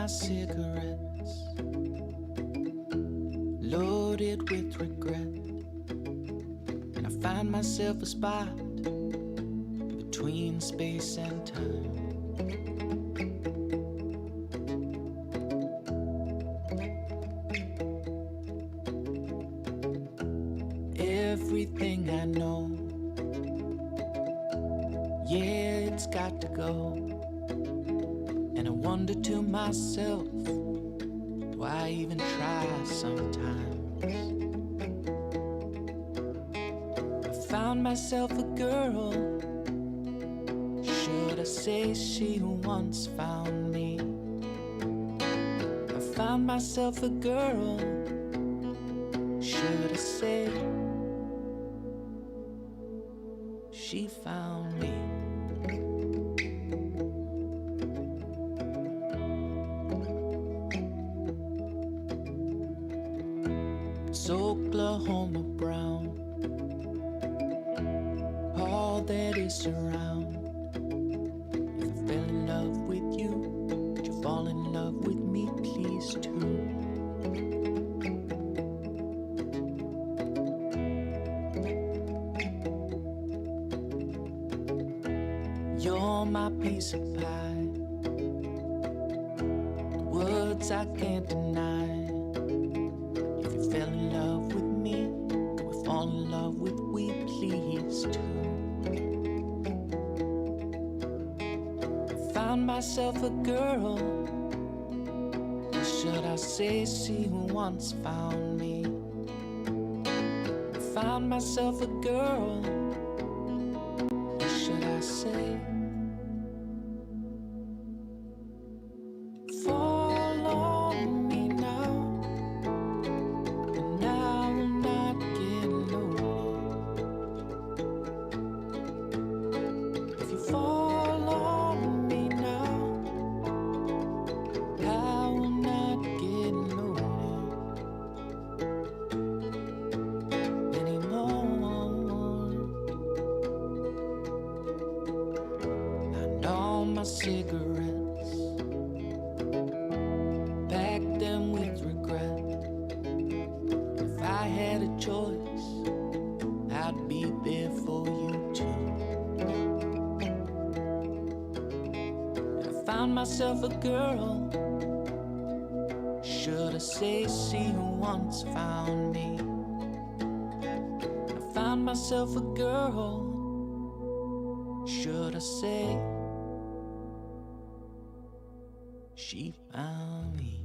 my cigarettes, loaded with regret, and I find myself a spot between space and time. Everything I know, yeah, it's got to go. And I wonder to myself, do I even try sometimes? I found myself a girl, should I say she once found me? I found myself a girl, should I say she found me? It's Oklahoma brown, all that is around. If I fell in love with you, would you fall in love with me, please too? You're my piece of pie, words I can't deny. If you fell in love with me, could we fall in love with we, please too? I found myself a girl, or should I say she once found me? I found myself a girl, or should I say fall on me now, and I will not get lonely. If you fall on me now, I will not get lonely anymore. And all my cigarettes, pack them with regret. If I had a choice, I'd be there for you too. I found myself a girl, should I say she once found me? I found myself a girl, should I say she found me?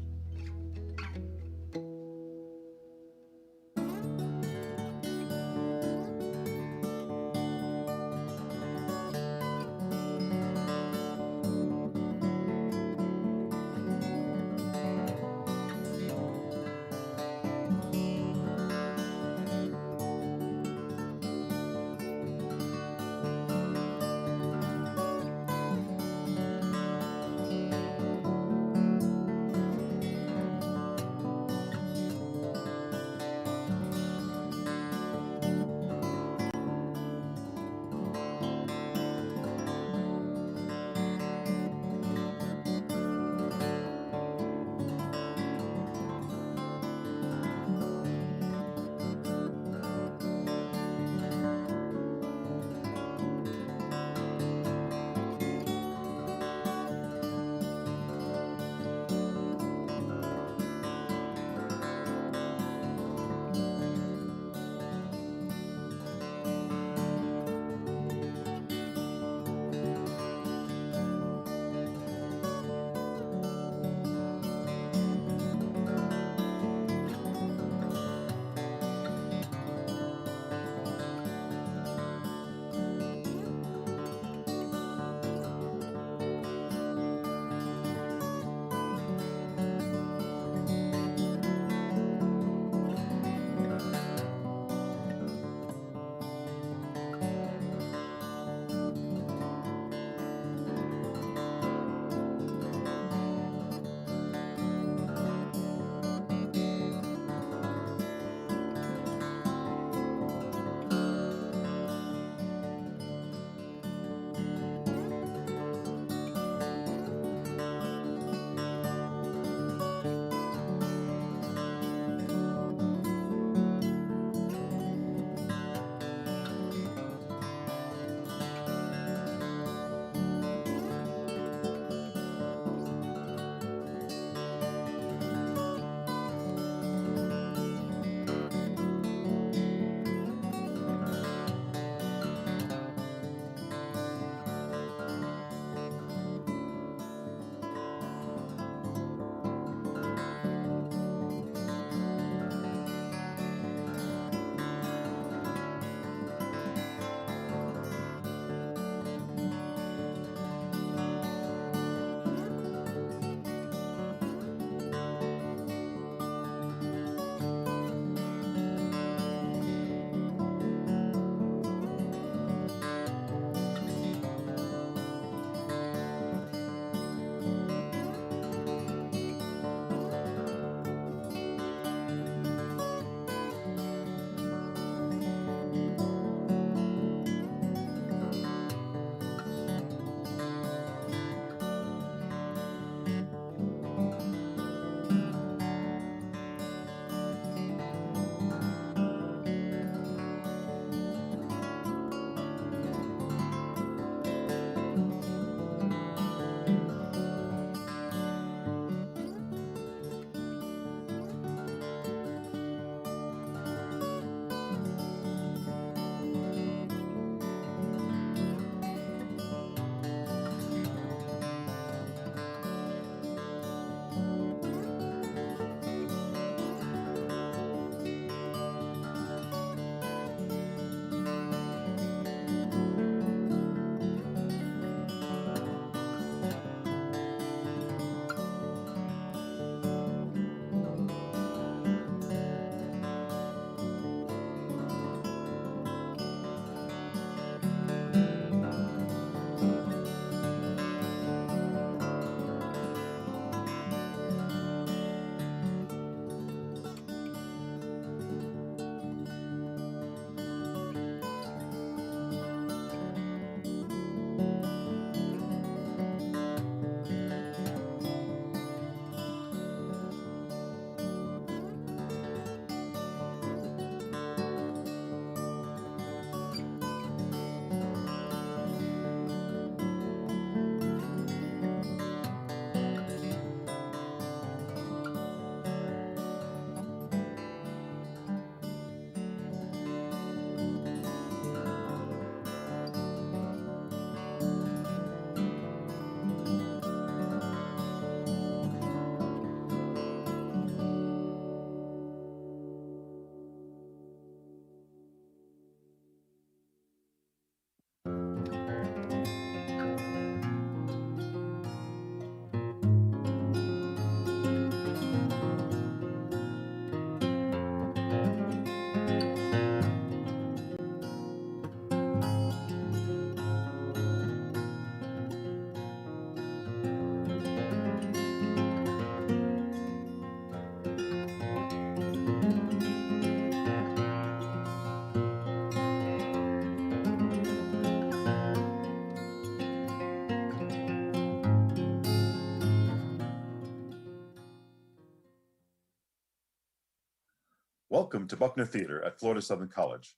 Welcome to Buckner Theatre at Florida Southern College.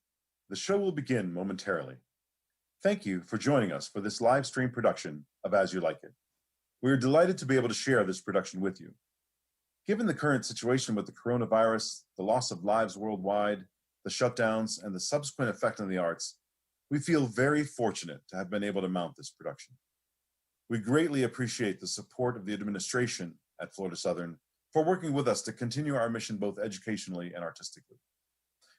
The show will begin momentarily. Thank you for joining us for this live stream production of As You Like It. We are delighted to be able to share this production with you. Given the current situation with the coronavirus, the loss of lives worldwide, the shutdowns, and the subsequent effect on the arts, we feel very fortunate to have been able to mount this production. We greatly appreciate the support of the administration at Florida Southern for working with us to continue our mission both educationally and artistically.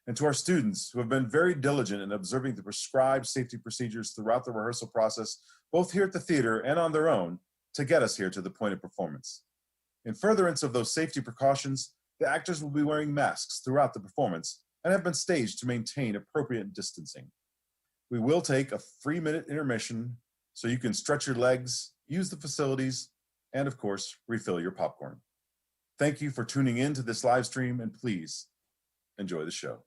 And to our students who have been very diligent in observing the prescribed safety procedures throughout the rehearsal process, both here at the theater and on their own, to get us here to the point of performance. In furtherance of those safety precautions, the actors will be wearing masks throughout the performance and have been staged to maintain appropriate distancing. We will take a 3-minute intermission so you can stretch your legs, use the facilities, and of course, refill your popcorn. Thank you for tuning in to this live stream, and please enjoy the show.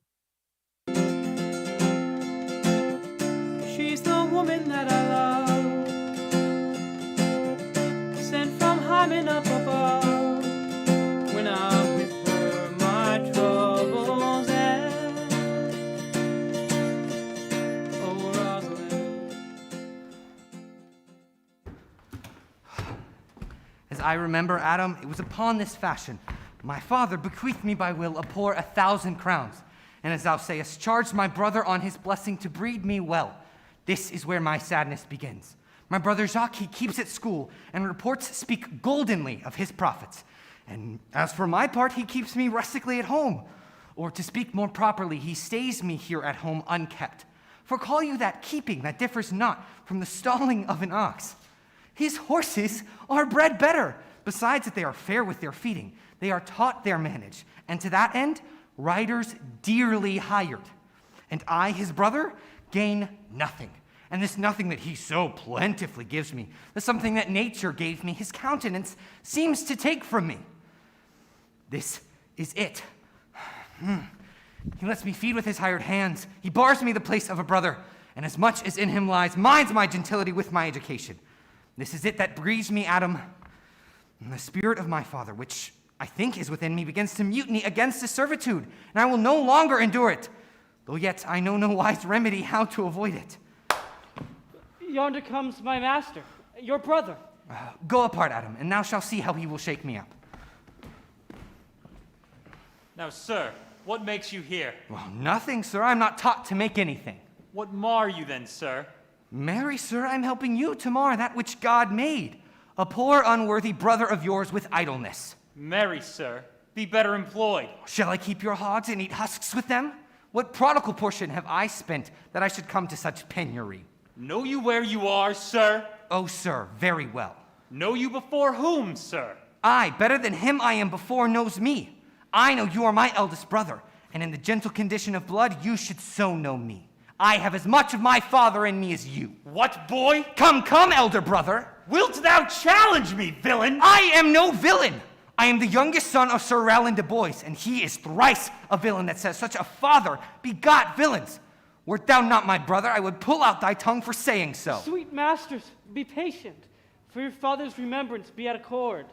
She's the woman that I love, sent from Hymen up above. When I'm with her, my troubles end. Oh, Rosalind. As I remember, Adam, it was upon this fashion. My father bequeathed me by will a poor 1,000 crowns, and as thou sayest, charged my brother on his blessing to breed me well. This is where my sadness begins. My brother Jacques he keeps at school, and reports speak goldenly of his profits. And as for my part, he keeps me rustically at home. Or to speak more properly, he stays me here at home unkept. For call you that keeping that differs not from the stalling of an ox. His horses are bred better, besides that they are fair with their feeding. They are taught their manage, and to that end, riders dearly hired. And I, his brother, gain nothing. And this nothing that he so plentifully gives me, the something that nature gave me, his countenance seems to take from me. This is it. He lets me feed with his hired hands. He bars me the place of a brother, and as much as in him lies, minds my gentility with my education. This is it that breeds me, Adam. And the spirit of my father, which I think is within me, begins to mutiny against this servitude, and I will no longer endure it, though yet I know no wise remedy how to avoid it. Yonder comes my master, your brother. Go apart, Adam, and thou shalt see how he will shake me up. Now, sir, what makes you here? Well, nothing, sir. I'm not taught to make anything. What mar you then, sir? Marry, sir, I'm helping you to mar that which God made, a poor, unworthy brother of yours with idleness. Marry, sir, be better employed. Shall I keep your hogs and eat husks with them? What prodigal portion have I spent that I should come to such penury? Know you where you are, sir? Oh, sir, very well. Know you before whom, sir? I, better than him I am before, knows me. I know you are my eldest brother, and in the gentle condition of blood, you should so know me. I have as much of my father in me as you. What, boy? Come, elder brother. Wilt thou challenge me, villain? I am no villain. I am the youngest son of Sir Rowland de Boys, and he is thrice a villain that says such a father begot villains. Wert thou not my brother, I would pull out thy tongue for saying so. Sweet masters, be patient, for your father's remembrance be at accord.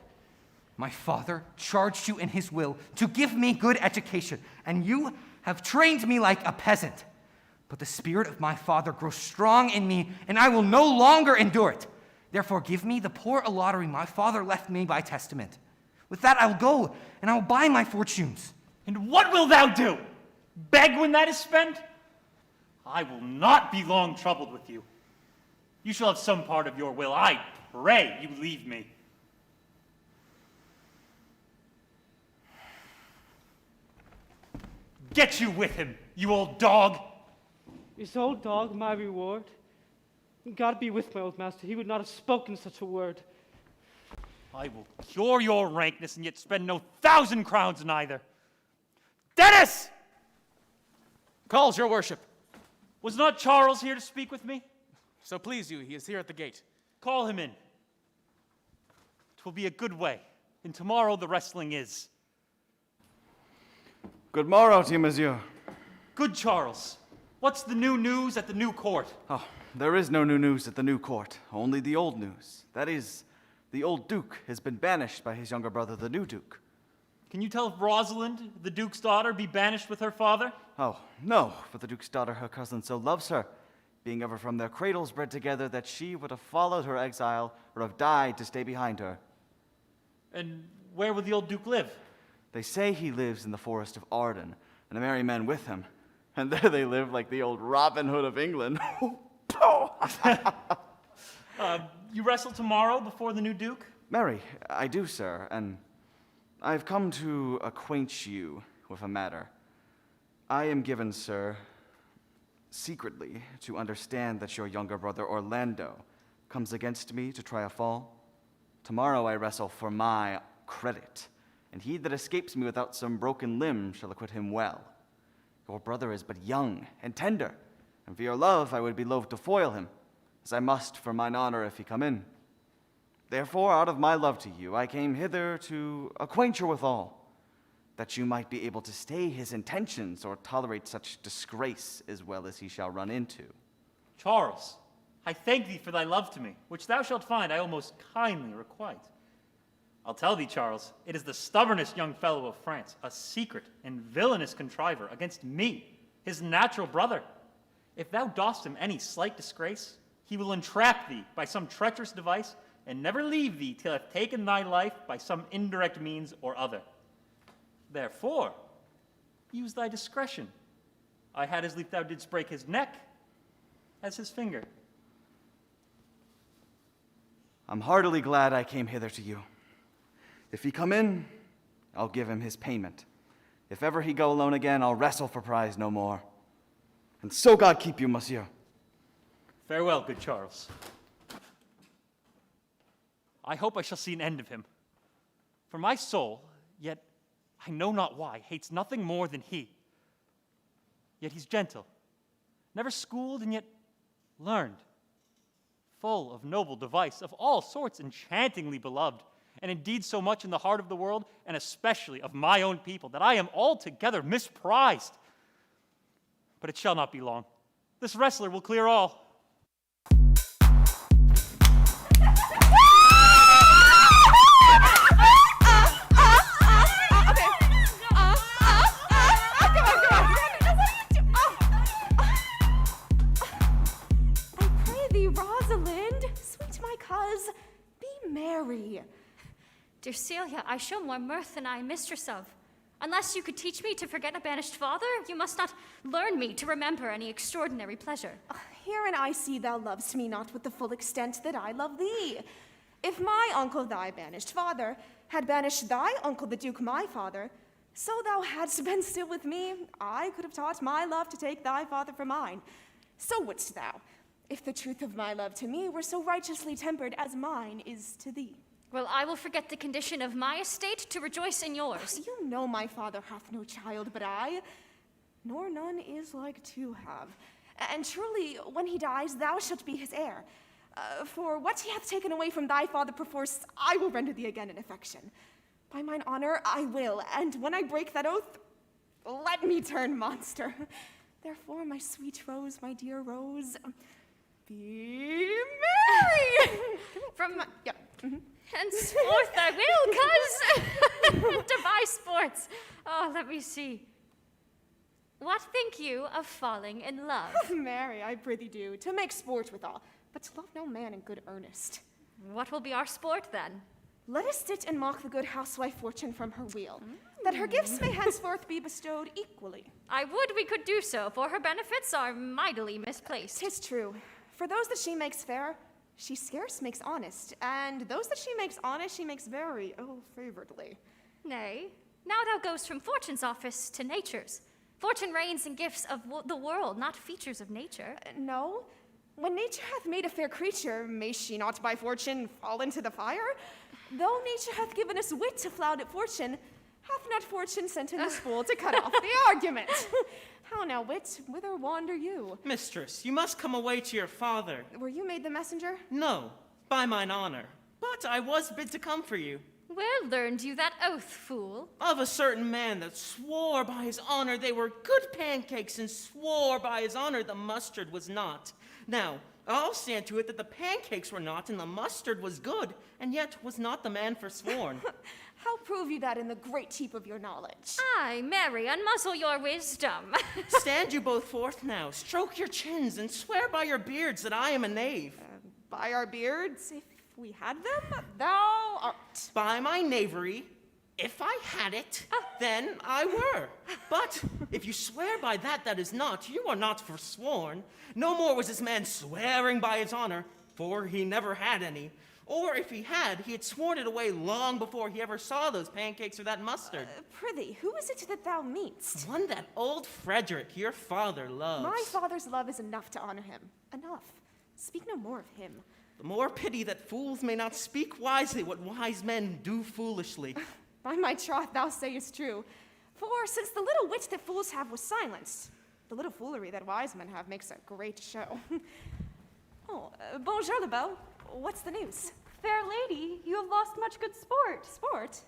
My father charged you in his will to give me good education, and you have trained me like a peasant. But the spirit of my father grows strong in me, and I will no longer endure it. Therefore give me the poor lottery my father left me by testament. With that I will go, and I will buy my fortunes. And what wilt thou do? Beg when that is spent? I will not be long troubled with you. You shall have some part of your will. I pray you leave me. Get you with him, you old dog. Is old dog my reward? God be with my old master, he would not have spoken such a word. I will cure your rankness and yet spend no 1,000 crowns neither. Dennis! Calls your worship. Was not Charles here to speak with me? So please you, he is here at the gate. Call him in. 'Twill be a good way, and tomorrow the wrestling is. Good morrow to you, monsieur. Good, Charles. What's the new news at the new court? Oh, there is no new news at the new court, only the old news. That is, the old duke has been banished by his younger brother, the new duke. Can you tell if Rosalind, the Duke's daughter, be banished with her father? Oh, no, for the Duke's daughter, her cousin, so loves her, being ever from their cradles bred together, that she would have followed her exile or have died to stay behind her. And where would the old Duke live? They say he lives in the Forest of Arden, and a merry man with him. And there they live like the old Robin Hood of England. You wrestle tomorrow before the new Duke? Marry, I do, sir, and I've come to acquaint you with a matter. I am given, sir, secretly to understand that your younger brother Orlando comes against me to try a fall. Tomorrow I wrestle for my credit, and he that escapes me without some broken limb shall acquit him well. Your brother is but young and tender, and for your love I would be loath to foil him, as I must for mine honor if he come in. Therefore, out of my love to you, I came hither to acquaint you withal, that you might be able to stay his intentions or tolerate such disgrace as well as he shall run into. Charles, I thank thee for thy love to me, which thou shalt find I almost kindly requite. I'll tell thee, Charles, it is the stubbornest young fellow of France, a secret and villainous contriver against me, his natural brother. If thou dost him any slight disgrace, he will entrap thee by some treacherous device, and never leave thee till hath taken thy life by some indirect means or other. Therefore, use thy discretion. I had as lief thou didst break his neck as his finger. I'm heartily glad I came hither to you. If he come in, I'll give him his payment. If ever he go alone again, I'll wrestle for prize no more. And so God keep you, monsieur. Farewell, good Charles. I hope I shall see an end of him. For my soul, yet I know not why, hates nothing more than he. Yet he's gentle, never schooled and yet learned, full of noble device, of all sorts enchantingly beloved, and indeed so much in the heart of the world, and especially of my own people, that I am altogether misprized. But it shall not be long. This wrestler will clear all. Dear Celia, I show more mirth than I am mistress of. Unless you could teach me to forget a banished father, you must not learn me to remember any extraordinary pleasure. Herein I see thou lovest me not with the full extent that I love thee. If my uncle thy banished father had banished thy uncle the Duke my father, so thou hadst been still with me, I could have taught my love to take thy father for mine. So wouldst thou, if the truth of my love to me were so righteously tempered as mine is to thee. Well, I will forget the condition of my estate to rejoice in yours. You know my father hath no child but I, nor none is like to have. And truly, when he dies, thou shalt be his heir. For what he hath taken away from thy father perforce, I will render thee again in affection. By mine honor, I will, and when I break that oath, let me turn monster. Therefore, my sweet Rose, my dear Rose, be merry! Yeah. Mm-hmm. Henceforth I will, cuz devise sports. Oh, let me see. What think you of falling in love? Marry, I prithee do, to make sport withal, but to love no man in good earnest. What will be our sport then? Let us sit and mock the good housewife Fortune from her wheel, that her gifts may henceforth be bestowed equally. I would we could do so, for her benefits are mightily misplaced. 'Tis true. For those that she makes fair, she scarce makes honest, and those that she makes honest, she makes very ill-favoredly. Nay, now thou goest from Fortune's office to Nature's. Fortune reigns in gifts of the world, not features of nature. No. When nature hath made a fair creature, may she not by fortune fall into the fire? Though nature hath given us wit to flout at fortune, hath not fortune sent in this fool to cut off the argument? How now, wit, whither wander you? Mistress, you must come away to your father. Were you made the messenger? No, by mine honor. But I was bid to come for you. Where learned you that oath, fool? Of a certain man that swore by his honor they were good pancakes, and swore by his honor the mustard was not. Now, I'll stand to it that the pancakes were not and the mustard was good, and yet was not the man forsworn. How prove you that in the great heap of your knowledge? Aye, Mary, unmuzzle your wisdom. Stand you both forth now, stroke your chins, and swear by your beards that I am a knave. By our beards, if we had them, thou art. By my knavery, if I had it, then I were. But if you swear by that that is not, you are not forsworn. No more was this man swearing by his honor, for he never had any. Or if he had sworn it away long before he ever saw those pancakes or that mustard. Prithee, who is it that thou mean'st? One that old Frederick, your father, loves. My father's love is enough to honor him. Enough. Speak no more of him. The more pity that fools may not speak wisely what wise men do foolishly. By my troth, thou sayest true. For since the little wit that fools have was silenced, the little foolery that wise men have makes a great show. Bonjour, LeBeau. What's the news? Fair lady, you have lost much good sport. Sport?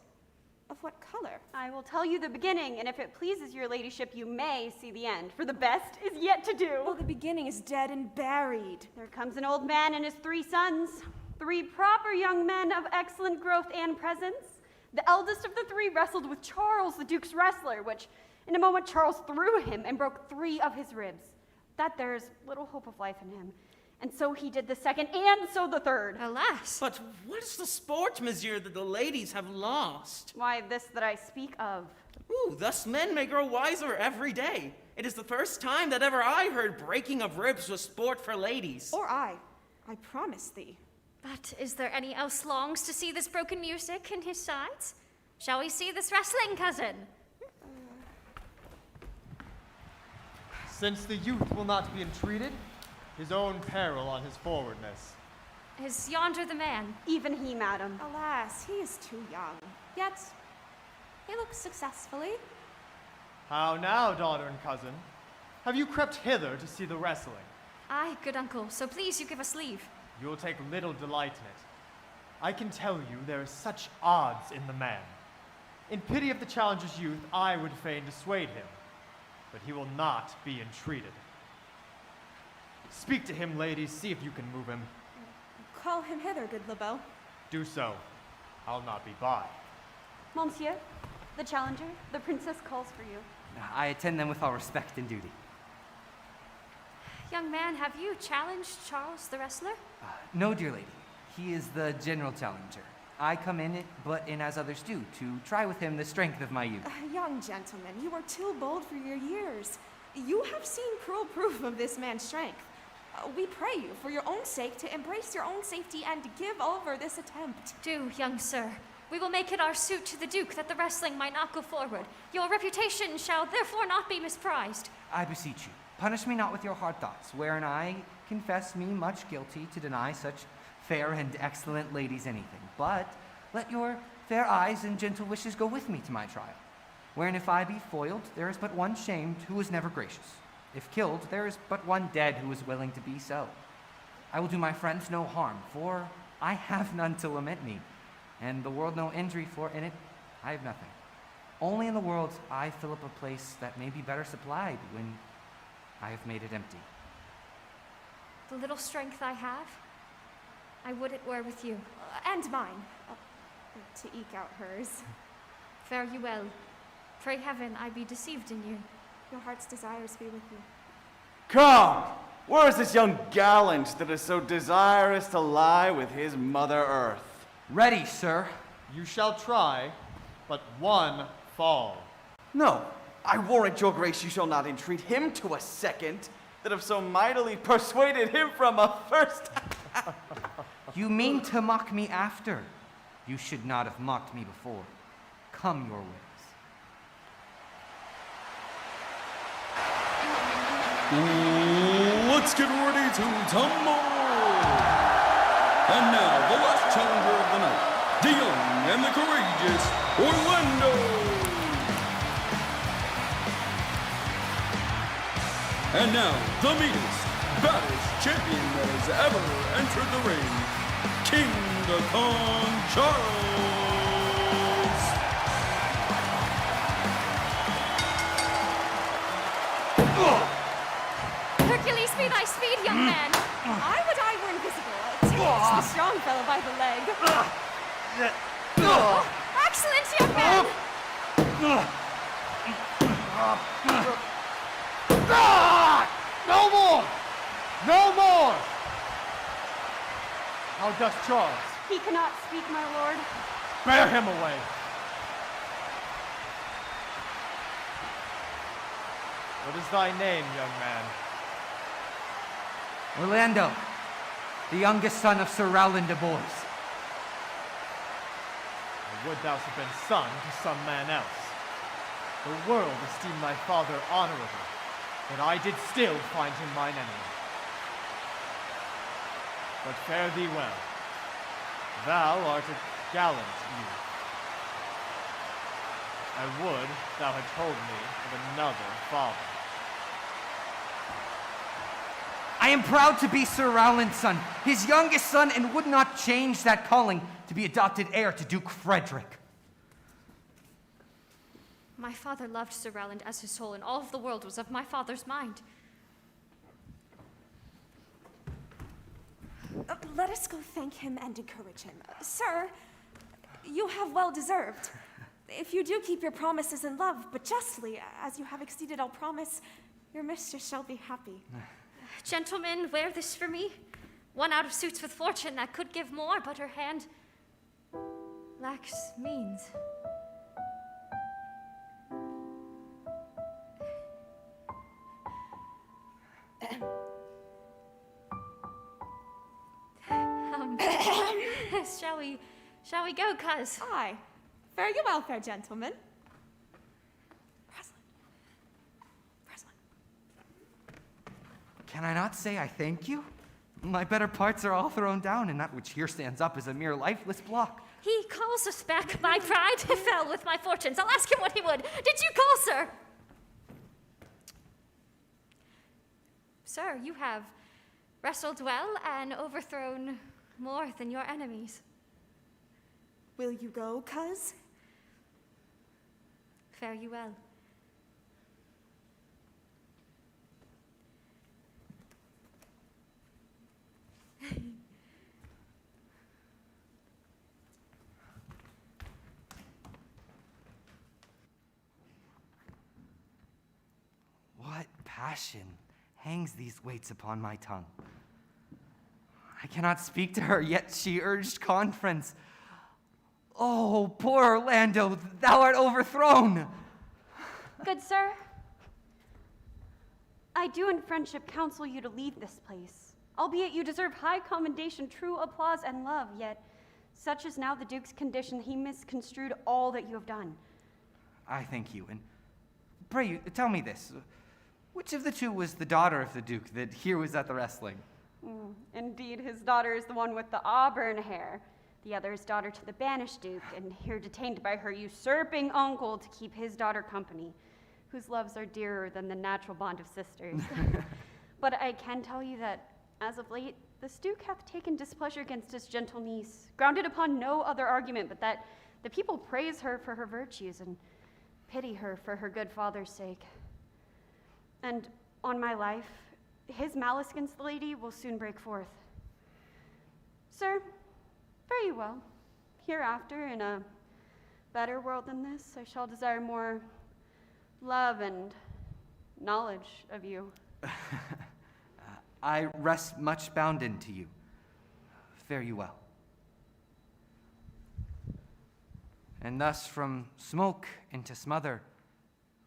Of what color? I will tell you the beginning, and if it pleases your ladyship, you may see the end, for the best is yet to do. Well, the beginning is dead and buried. There comes an old man and his 3 sons, 3 proper young men of excellent growth and presence. The eldest of the 3 wrestled with Charles, the Duke's wrestler, which in a moment Charles threw him and broke 3 of his ribs. That there is little hope of life in him. And so he did the second, and so the third. Alas. But what is the sport, monsieur, that the ladies have lost? Why, this that I speak of. Ooh, thus men may grow wiser every day. It is the first time that ever I heard breaking of ribs was sport for ladies. Or I promise thee. But is there any else longs to see this broken music in his sides? Shall we see this wrestling, cousin? Since the youth will not be entreated, his own peril on his forwardness. Is yonder the man? Even he, madam. Alas, he is too young. Yet, he looks successfully. How now, daughter and cousin? Have you crept hither to see the wrestling? Aye, good uncle, so please you give us leave. You will take little delight in it. I can tell you there is such odds in the man. In pity of the challenger's youth, I would fain dissuade him, but he will not be entreated. Speak to him, ladies, see if you can move him. Call him hither, good LeBeau. Do so. I'll not be by. Monsieur, the challenger, the princess calls for you. I attend them with all respect and duty. Young man, have you challenged Charles the wrestler? No, dear lady. He is the general challenger. I come in it, but in as others do, to try with him the strength of my youth. Young gentleman, you are too bold for your years. You have seen cruel proof of this man's strength. We pray you, for your own sake, to embrace your own safety and give over this attempt. Do, young sir. We will make it our suit to the Duke that the wrestling might not go forward. Your reputation shall therefore not be misprized. I beseech you, punish me not with your hard thoughts, wherein I confess me much guilty to deny such fair and excellent ladies anything. But let your fair eyes and gentle wishes go with me to my trial, wherein if I be foiled, there is but one shamed who is never gracious. If killed, there is but one dead who is willing to be so. I will do my friends no harm, for I have none to lament me, and the world no injury, for in it I have nothing. Only in the world I fill up a place that may be better supplied when I have made it empty. The little strength I have, I would it were with you. And mine, to eke out hers. Fare you well. Pray heaven I be deceived in you. Your heart's desires be with you. Come! Where is this young gallant that is so desirous to lie with his mother earth? Ready, sir. You shall try, but one fall. No, I warrant your grace you shall not entreat him to a second, that have so mightily persuaded him from a first. You mean to mock me after? You should not have mocked me before. Come your ways. Let's get ready to tumble! And now, the last challenger of the night, the young and the courageous Orlando! And now, the meanest, baddest champion that has ever entered the ring, King the Kong Charles! Hercules, be thy speed, young man. I strong fellow by the leg. Excellent, young man! No more! No more! How doth Charles? He cannot speak, my lord. Bear him away! What is thy name, young man? Orlando, the youngest son of Sir Rowland de Boys. I would thou had been son to some man else. The world esteemed thy father honorable, but I did still find him mine enemy. But fare thee well. Thou art a gallant youth. I would thou had told me of another father. I am proud to be Sir Rowland's son, his youngest son, and would not change that calling to be adopted heir to Duke Frederick. My father loved Sir Rowland as his soul, and all of the world was of my father's mind. Let us go thank him and encourage him. Sir, you have well deserved. If you do keep your promises in love, but justly, as you have exceeded all promise, your mistress shall be happy. Gentlemen, wear this for me. One out of suits with fortune that could give more, but her hand lacks means. Shall we go, cuz? Aye. Fare you well, fair gentlemen. Rosalind. Can I not say I thank you? My better parts are all thrown down, and that which here stands up is a mere lifeless block. He calls us back. My pride fell with my fortunes. I'll ask him what he would. Did you call, sir? Sir, you have wrestled well and overthrown more than your enemies. Will you go, cuz? Fare you well. What passion hangs these weights upon my tongue? I cannot speak to her, yet she urged conference. Oh, poor Orlando, thou art overthrown. Good sir, I do in friendship counsel you to leave this place. Albeit you deserve high commendation, true applause, and love, yet such is now the Duke's condition, he misconstrued all that you have done. I thank you, and pray you, tell me this. Which of the two was the daughter of the Duke that here was at the wrestling? Indeed, his daughter is the one with the auburn hair. The other is daughter to the banished Duke, and here detained by her usurping uncle to keep his daughter company, whose loves are dearer than the natural bond of sisters. But I can tell you that, as of late, this Duke hath taken displeasure against his gentle niece, grounded upon no other argument but that the people praise her for her virtues and pity her for her good father's sake. And on my life, his malice against the lady will soon break forth. Sir, fare you well. Hereafter, in a better world than this, I shall desire more love and knowledge of you. I rest much bounden to you. Fare you well. And thus from smoke into smother,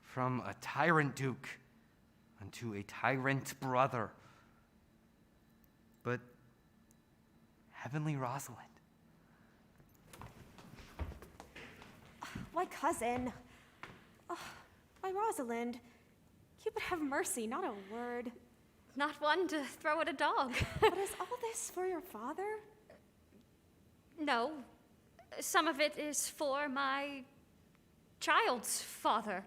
from a tyrant Duke unto a tyrant brother, but heavenly Rosalind. My cousin. Oh, my Rosalind. You would have mercy, not a word. Not one to throw at a dog. But is all this for your father? No. Some of it is for my child's father.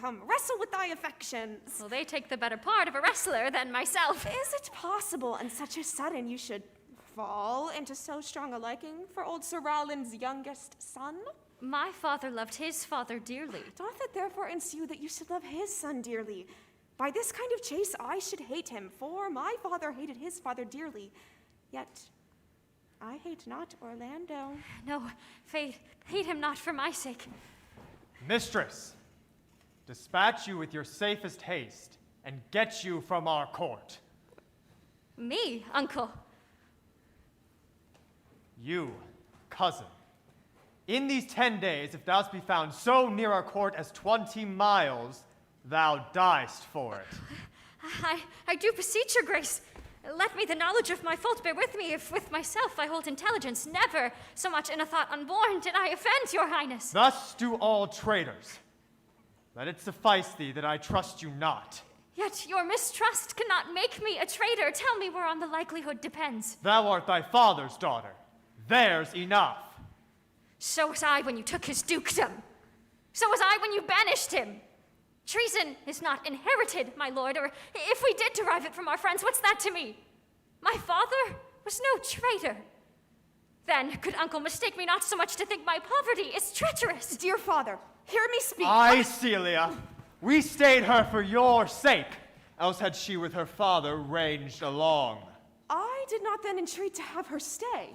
Come, wrestle with thy affections. Well, they take the better part of a wrestler than myself. Is it possible on such a sudden you should fall into so strong a liking for old Sir Rowland's youngest son? My father loved his father dearly. Doth it therefore ensue that you should love his son dearly? By this kind of chase I should hate him, for my father hated his father dearly. Yet I hate not Orlando. No, hate him not for my sake. Mistress, dispatch you with your safest haste, and get you from our court. Me, uncle? You, cousin. In these 10 days, if thou be found so near our court as 20 miles, thou diest for it. I do beseech your grace. Let me the knowledge of my fault bear with me, if with myself I hold intelligence. Never so much in a thought unborn did I offend your highness. Thus do all traitors. Let it suffice thee that I trust you not. Yet your mistrust cannot make me a traitor. Tell me whereon the likelihood depends. Thou art thy father's daughter. There's enough. So was I when you took his dukedom. So was I when you banished him. Treason is not inherited, my lord, or if we did derive it from our friends, what's that to me? My father was no traitor. Then could uncle mistake me not so much to think my poverty is treacherous. Dear father, hear me speak. Aye, Celia, we stayed her for your sake, else had she with her father ranged along. I did not then entreat to have her stay.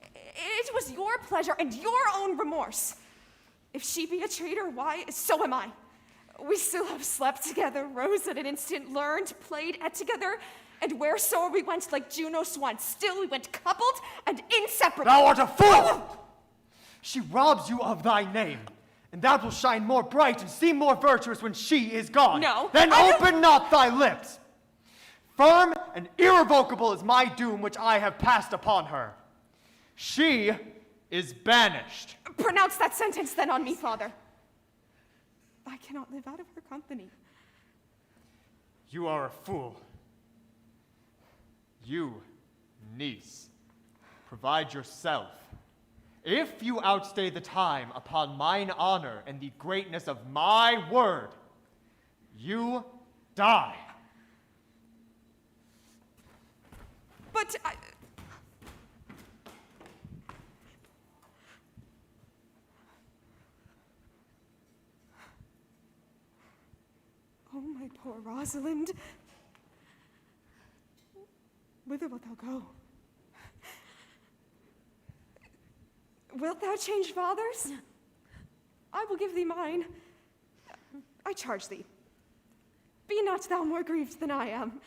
It was your pleasure and your own remorse. If she be a traitor, why, so am I. We still have slept together, rose at an instant, learned, played at together, and wheresoever we went like Juno swan, still we went coupled and inseparable. Thou art a fool! She robs you of thy name, and thou wilt shine more bright and seem more virtuous when she is gone. No. Then open not thy lips. Firm and irrevocable is my doom which I have passed upon her. She is banished. Pronounce that sentence then on me, father. I cannot live out of her company. You are a fool. You, niece, provide yourself. If you outstay the time upon mine honor and the greatness of my word, you die. But I... Oh, my poor Rosalind. Whither wilt thou go? Wilt thou change fathers? I will give thee mine. I charge thee. Be not thou more grieved than I am.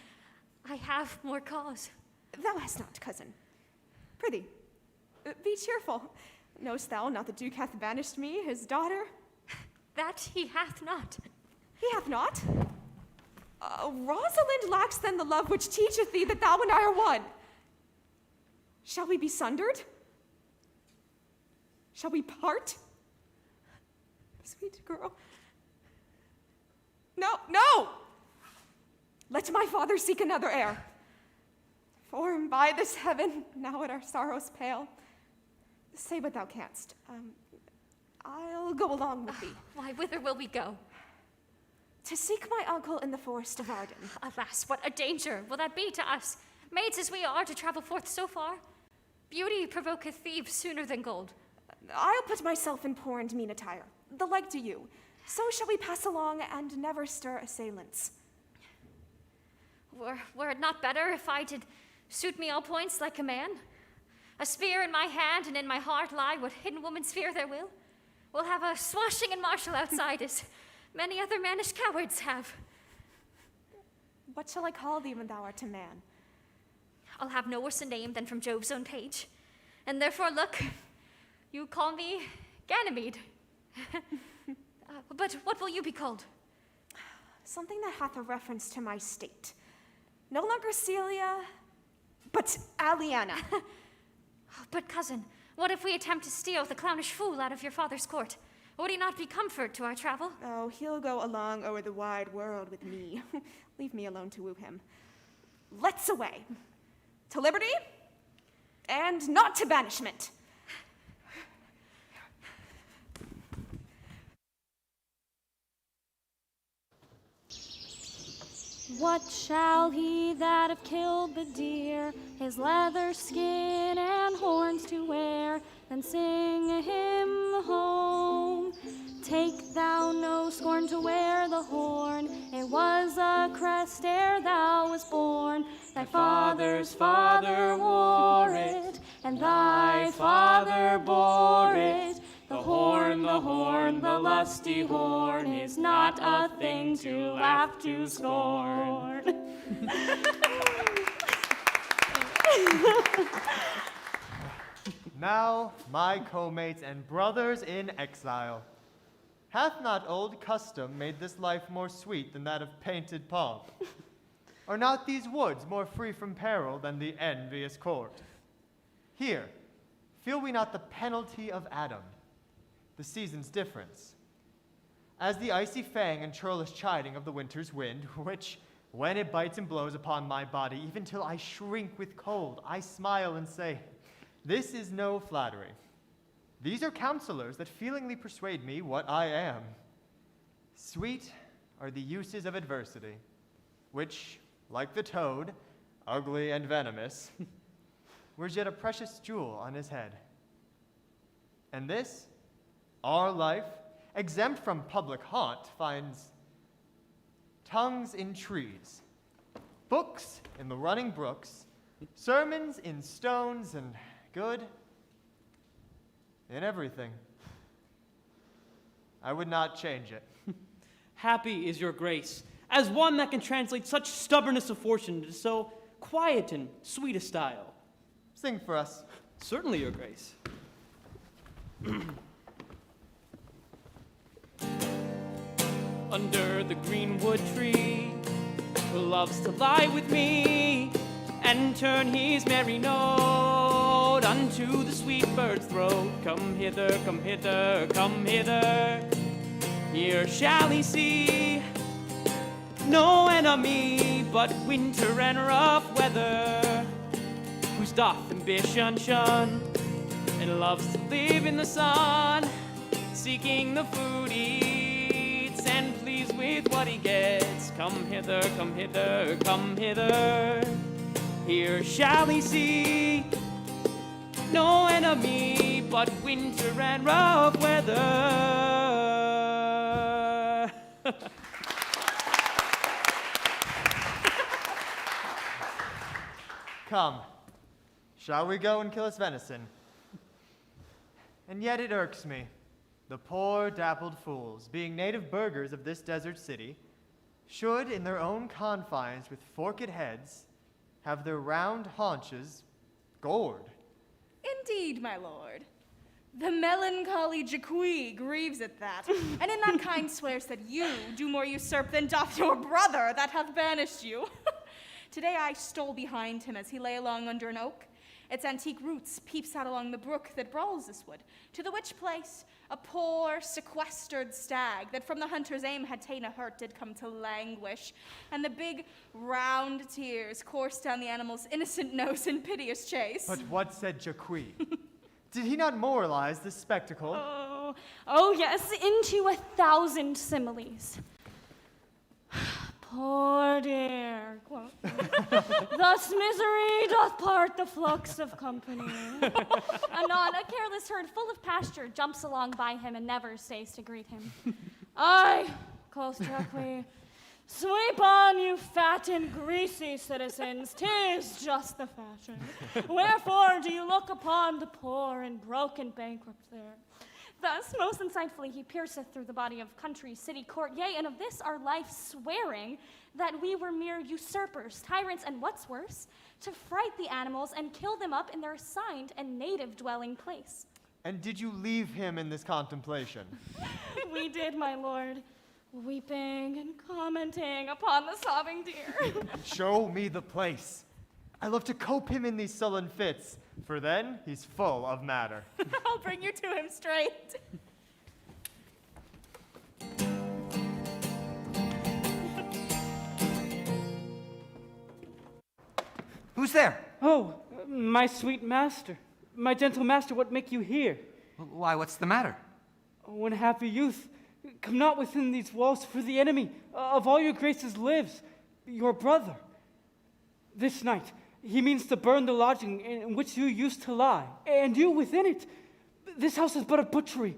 I have more cause. Thou hast not, cousin. Prithee, be cheerful. Knowst thou not the Duke hath banished me, his daughter? That he hath not. He hath not? Rosalind lacks then the love which teacheth thee that thou and I are one. Shall we be sundered? Shall we part? Sweet girl. No! Let my father seek another heir. For by this heaven, now at our sorrows pale, say what thou canst. I'll go along with thee. Why, whither will we go? To seek my uncle in the Forest of Arden. Alas, what a danger will that be to us, maids as we are, to travel forth so far? Beauty provoketh thieves sooner than gold. I'll put myself in poor and mean attire, the like do you. So shall we pass along and never stir assailants. Were it not better if I did suit me all points like a man? A spear in my hand and in my heart lie what hidden women's fear their will. We'll have a swashing and martial outside as many other mannish cowards have. What shall I call thee when thou art a man? I'll have no worse a name than from Jove's own page. And therefore, look, you call me Ganymede. But what will you be called? Something that hath a reference to my state. No longer Celia, but Aliana. But cousin, what if we attempt to steal the clownish fool out of your father's court? Would he not be comfort to our travel? Oh, he'll go along o'er the wide world with me. Leave me alone to woo him. Let's away. To liberty, and not to banishment. What shall he that have killed the deer, his leather skin and horns to wear, then sing him home? Take thou no scorn to wear the horn, it was a crest ere thou was born. Thy father's father wore it, and thy father bore it. The horn, the lusty horn, is not a thing to laugh to scorn. Now, my co-mates and brothers in exile, hath not old custom made this life more sweet than that of painted pomp? Are not these woods more free from peril than the envious court? Here, feel we not the penalty of Adam, the season's difference? As the icy fang and churlish chiding of the winter's wind, which, when it bites and blows upon my body, even till I shrink with cold, I smile and say, this is no flattery. These are counselors that feelingly persuade me what I am. Sweet are the uses of adversity, which, like the toad, ugly and venomous, wears yet a precious jewel on his head. And this, our life, exempt from public haunt, finds tongues in trees, books in the running brooks, sermons in stones, and good in everything. I would not change it. Happy is your grace, as one that can translate such stubbornness of fortune into so quiet and sweet a style. Sing for us. Certainly, your grace. Under the greenwood tree, who loves to lie with me, and turn his merry note unto the sweet bird's throat. Come hither, come hither, come hither. Here shall he see no enemy but winter and rough weather, whose doth ambition shun, and loves to live in the sun, seeking the food he eats, and pleased with what he gets. Come hither, come hither, come hither. Here shall he see no enemy but winter and rough weather. Come, shall we go and kill us venison? And yet it irks me, the poor dappled fools, being native burghers of this desert city, should in their own confines with forked heads have their round haunches gored. Indeed, my lord. The melancholy Jacques grieves at that, and in that kind swears that you do more usurp than doth your brother that hath banished you. Today I stole behind him as he lay along under an oak. Its antique roots peeps out along the brook that brawls this wood, to the which place a poor sequestered stag that from the hunter's aim had ta'en a hurt did come to languish, and the big round tears coursed down the animal's innocent nose in piteous chase. But what said Jacques? Did he not moralize this spectacle? Oh yes, into 1,000 similes. Poor dear, quoth he. Thus misery doth part the flocks of company. Anon, a careless herd full of pasture jumps along by him and never stays to greet him. Aye, quoth Jacques, sweep on, you fat and greasy citizens, 'tis just the fashion. Wherefore do you look upon the poor and broken bankrupt there? Thus, most insightfully, he pierceth through the body of country, city, court, yea, and of this our life swearing that we were mere usurpers, tyrants, and what's worse, to fright the animals and kill them up in their assigned and native dwelling place. And did you leave him in this contemplation? We did, my lord, weeping and commenting upon the sobbing deer. Show me the place. I love to cope him in these sullen fits, for then he's full of matter. I'll bring you to him straight. Who's there? Oh, my sweet master. My gentle master, what make you here? Why, what's the matter? Oh, unhappy youth, come not within these walls, for the enemy of all your graces lives, your brother. This night, he means to burn the lodging in which you used to lie, and you within it. This house is but a butchery,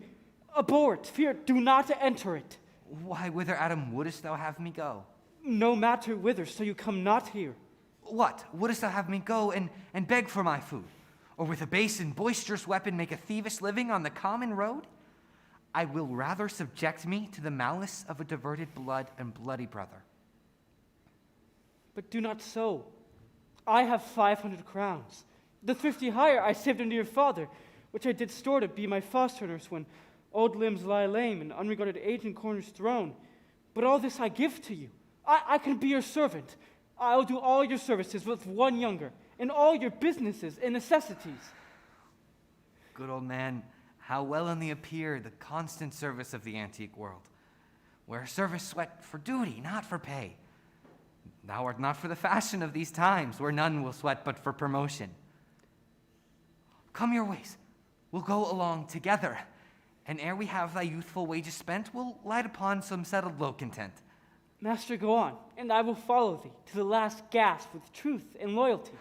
Abort, fear, do not enter it. Why, whither, Adam, wouldest thou have me go? No matter whither, so you come not here. What, wouldest thou have me go and beg for my food? Or with a base and boisterous weapon make a thievish living on the common road? I will rather subject me to the malice of a diverted blood and bloody brother. But do not so. I have 500 crowns. The thrifty hire I saved unto your father, which I did store to be my foster nurse when old limbs lie lame and unregarded age in corners thrown. But all this I give to you. I can be your servant. I will do all your services with one younger, and all your businesses and necessities. Good old man, how well in thee appear the constant service of the antique world, where service sweat for duty, not for pay. Thou art not for the fashion of these times, where none will sweat but for promotion. Come your ways, we'll go along together, and ere we have thy youthful wages spent, we'll light upon some settled low content. Master, go on, and I will follow thee to the last gasp with truth and loyalty.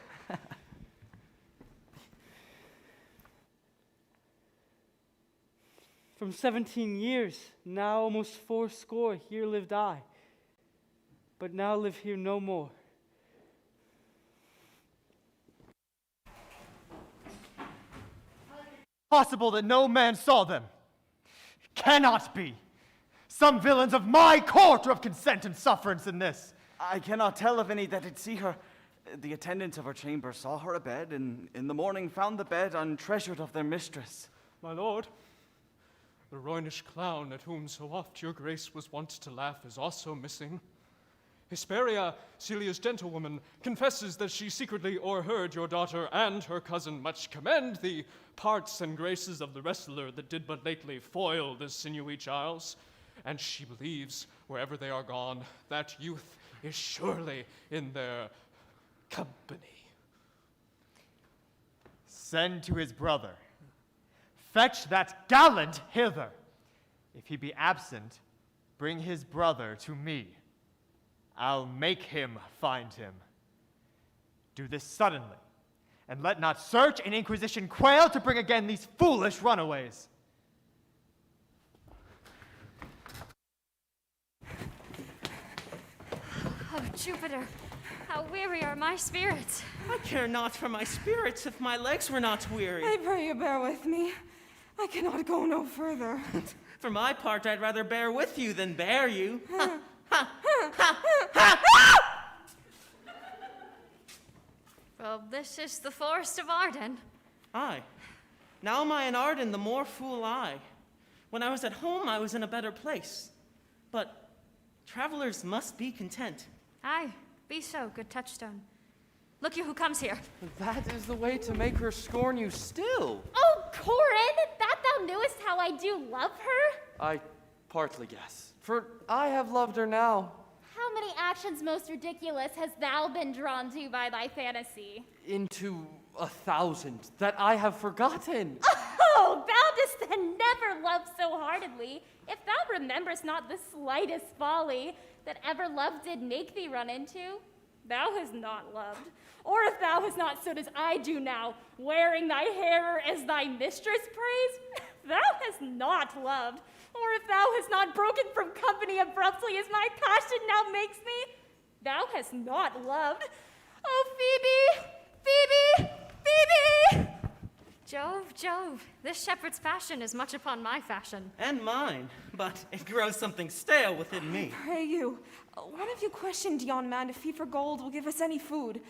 From 17 years, now almost fourscore, here lived I, but now live here no more. Possible that no man saw them. Cannot be. Some villains of my court are of consent and sufferance in this. I cannot tell of any that did see her. The attendants of her chamber saw her abed, and in the morning found the bed untreasured of their mistress. My lord, the Roynish clown at whom so oft your grace was wont to laugh is also missing. Hesperia, Celia's gentlewoman, confesses that she secretly o'erheard your daughter and her cousin much commend the parts and graces of the wrestler that did but lately foil the sinewy Charles, and she believes, wherever they are gone, that youth is surely in their company. Send to his brother. Fetch that gallant hither. If he be absent, bring his brother to me. I'll make him find him. Do this suddenly, and let not search and inquisition quail to bring again these foolish runaways. Oh, Jupiter, how weary are my spirits. I care not for my spirits if my legs were not weary. I pray you bear with me. I cannot go no further. For my part, I'd rather bear with you than bear you. Well, this is the Forest of Arden. Aye. Now am I in Arden, the more fool I. When I was at home, I was in a better place. But travelers must be content. Aye, be so, good Touchstone. Look you who comes here. That is the way to make her scorn you still. Oh, Corin, that thou knewest how I do love her? I partly guess, for I have loved her now. How many actions most ridiculous hast thou been drawn to by thy fantasy? Into 1,000 that I have forgotten. Oh, thou didst then never love so heartedly, if thou rememberest not the slightest folly that ever love did make thee run into. Thou hast not loved. Or if thou hast not stood as I do now, wearing thy hair as thy mistress praise, thou hast not loved. Or if thou hast not broken from company abruptly as my passion now makes me, thou hast not loved. Oh, Phoebe! Phoebe! Phoebe! Jove, Jove, this shepherd's fashion is much upon my fashion. And mine, but it grows something stale within me. Pray you, one of you questioned yon man if he for gold will give us any food.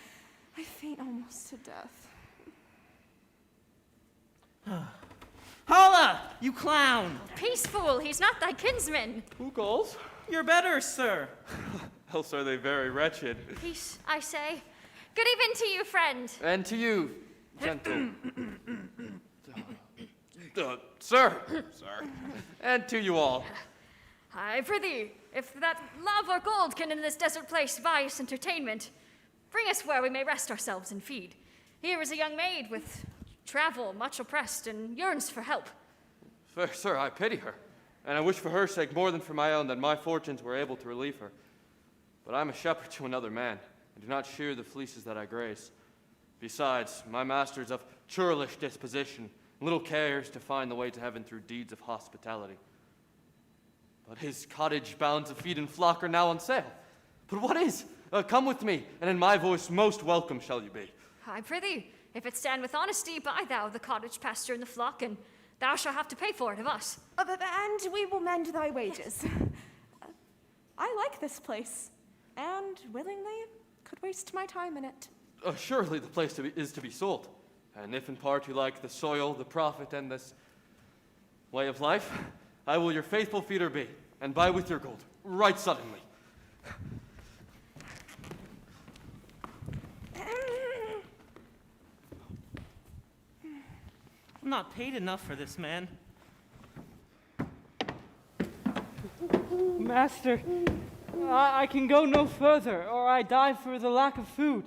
I faint almost to death. Holla, you clown! Peace, fool, he's not thy kinsman. Who calls? You're better, sir. Else are they very wretched. Peace, I say. Good evening to you, friend. And to you, gentle. Sir. And to you all. I prithee, if that love or gold can in this desert place buy us entertainment, bring us where we may rest ourselves and feed. Here is a young maid with travel much oppressed and yearns for help. Fair sir, I pity her, and I wish for her sake more than for my own that my fortunes were able to relieve her. But I am a shepherd to another man, and do not shear the fleeces that I graze. Besides, my master is of churlish disposition, little cares to find the way to heaven through deeds of hospitality. But his cottage bound to feed and flock are now on sale. But what is? Come with me, and in my voice most welcome shall you be. I prithee, if it stand with honesty, buy thou the cottage pasture and the flock, and thou shalt have to pay for it of us. And we will mend thy wages. I like this place, and willingly could waste my time in it. Surely the place is to be sold. And if in part you like the soil, the profit, and this way of life, I will your faithful feeder be, and buy with your gold, right suddenly. I'm not paid enough for this, man. Master, I can go no further, or I die for the lack of food.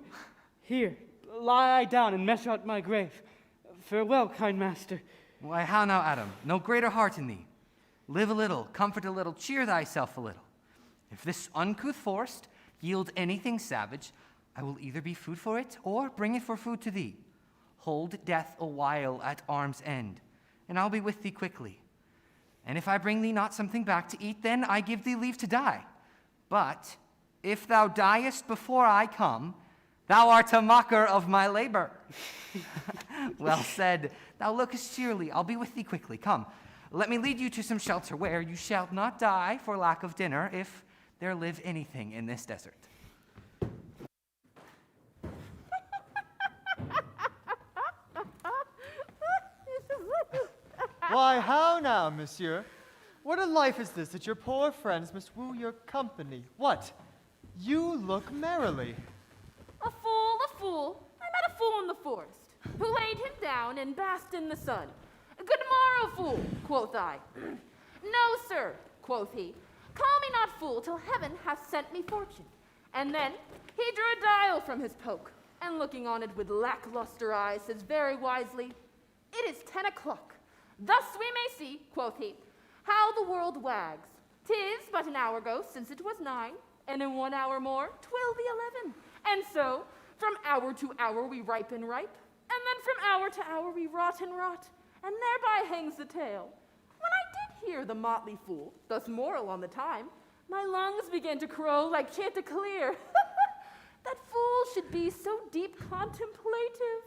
Here, lie I down and measure out my grave. Farewell, kind master. Why, how now, Adam? No greater heart in thee. Live a little, comfort a little, cheer thyself a little. If this uncouth forest yield anything savage, I will either be food for it, or bring it for food to thee. Hold death a while at arm's end, and I'll be with thee quickly. And if I bring thee not something back to eat, then I give thee leave to die. But if thou diest before I come, thou art a mocker of my labor. Well said. Thou lookest cheerly. I'll be with thee quickly. Come, let me lead you to some shelter where you shall not die for lack of dinner, if there live anything in this desert. Why, how now, monsieur? What a life is this that your poor friends must woo your company? What? You look merrily. A fool. I met a fool in the forest, who laid him down and basked in the sun. Good morrow, fool, quoth I. No, sir, quoth he. Call me not fool till heaven hath sent me fortune. And then he drew a dial from his poke, and looking on it with lackluster eyes, says very wisely, It is 10 o'clock. Thus we may see, quoth he, how the world wags. 'Tis but an hour ago since it was 9, and in 1 hour more 'twill be 11. And so, from hour to hour we ripe and ripe, and then from hour to hour we rot and rot, and thereby hangs the tale. When I did hear the motley fool, thus moral on the time, my lungs began to crow like chanticleer. That fool should be so deep contemplative.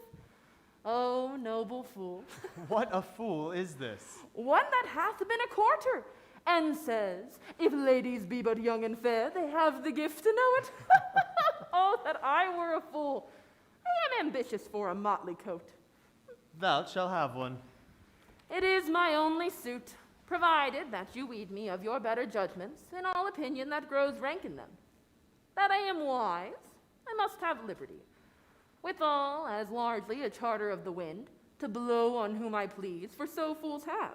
Oh, noble fool. What a fool is this? One that hath been a courter, and says, if ladies be but young and fair, they have the gift to know it. Oh, that I were a fool. I am ambitious for a motley coat. Thou shalt have one. It is my only suit, provided that you weed me of your better judgments in all opinion that grows rank in them. That I am wise, I must have liberty. Withal, as largely a charter of the wind, to blow on whom I please, for so fools have.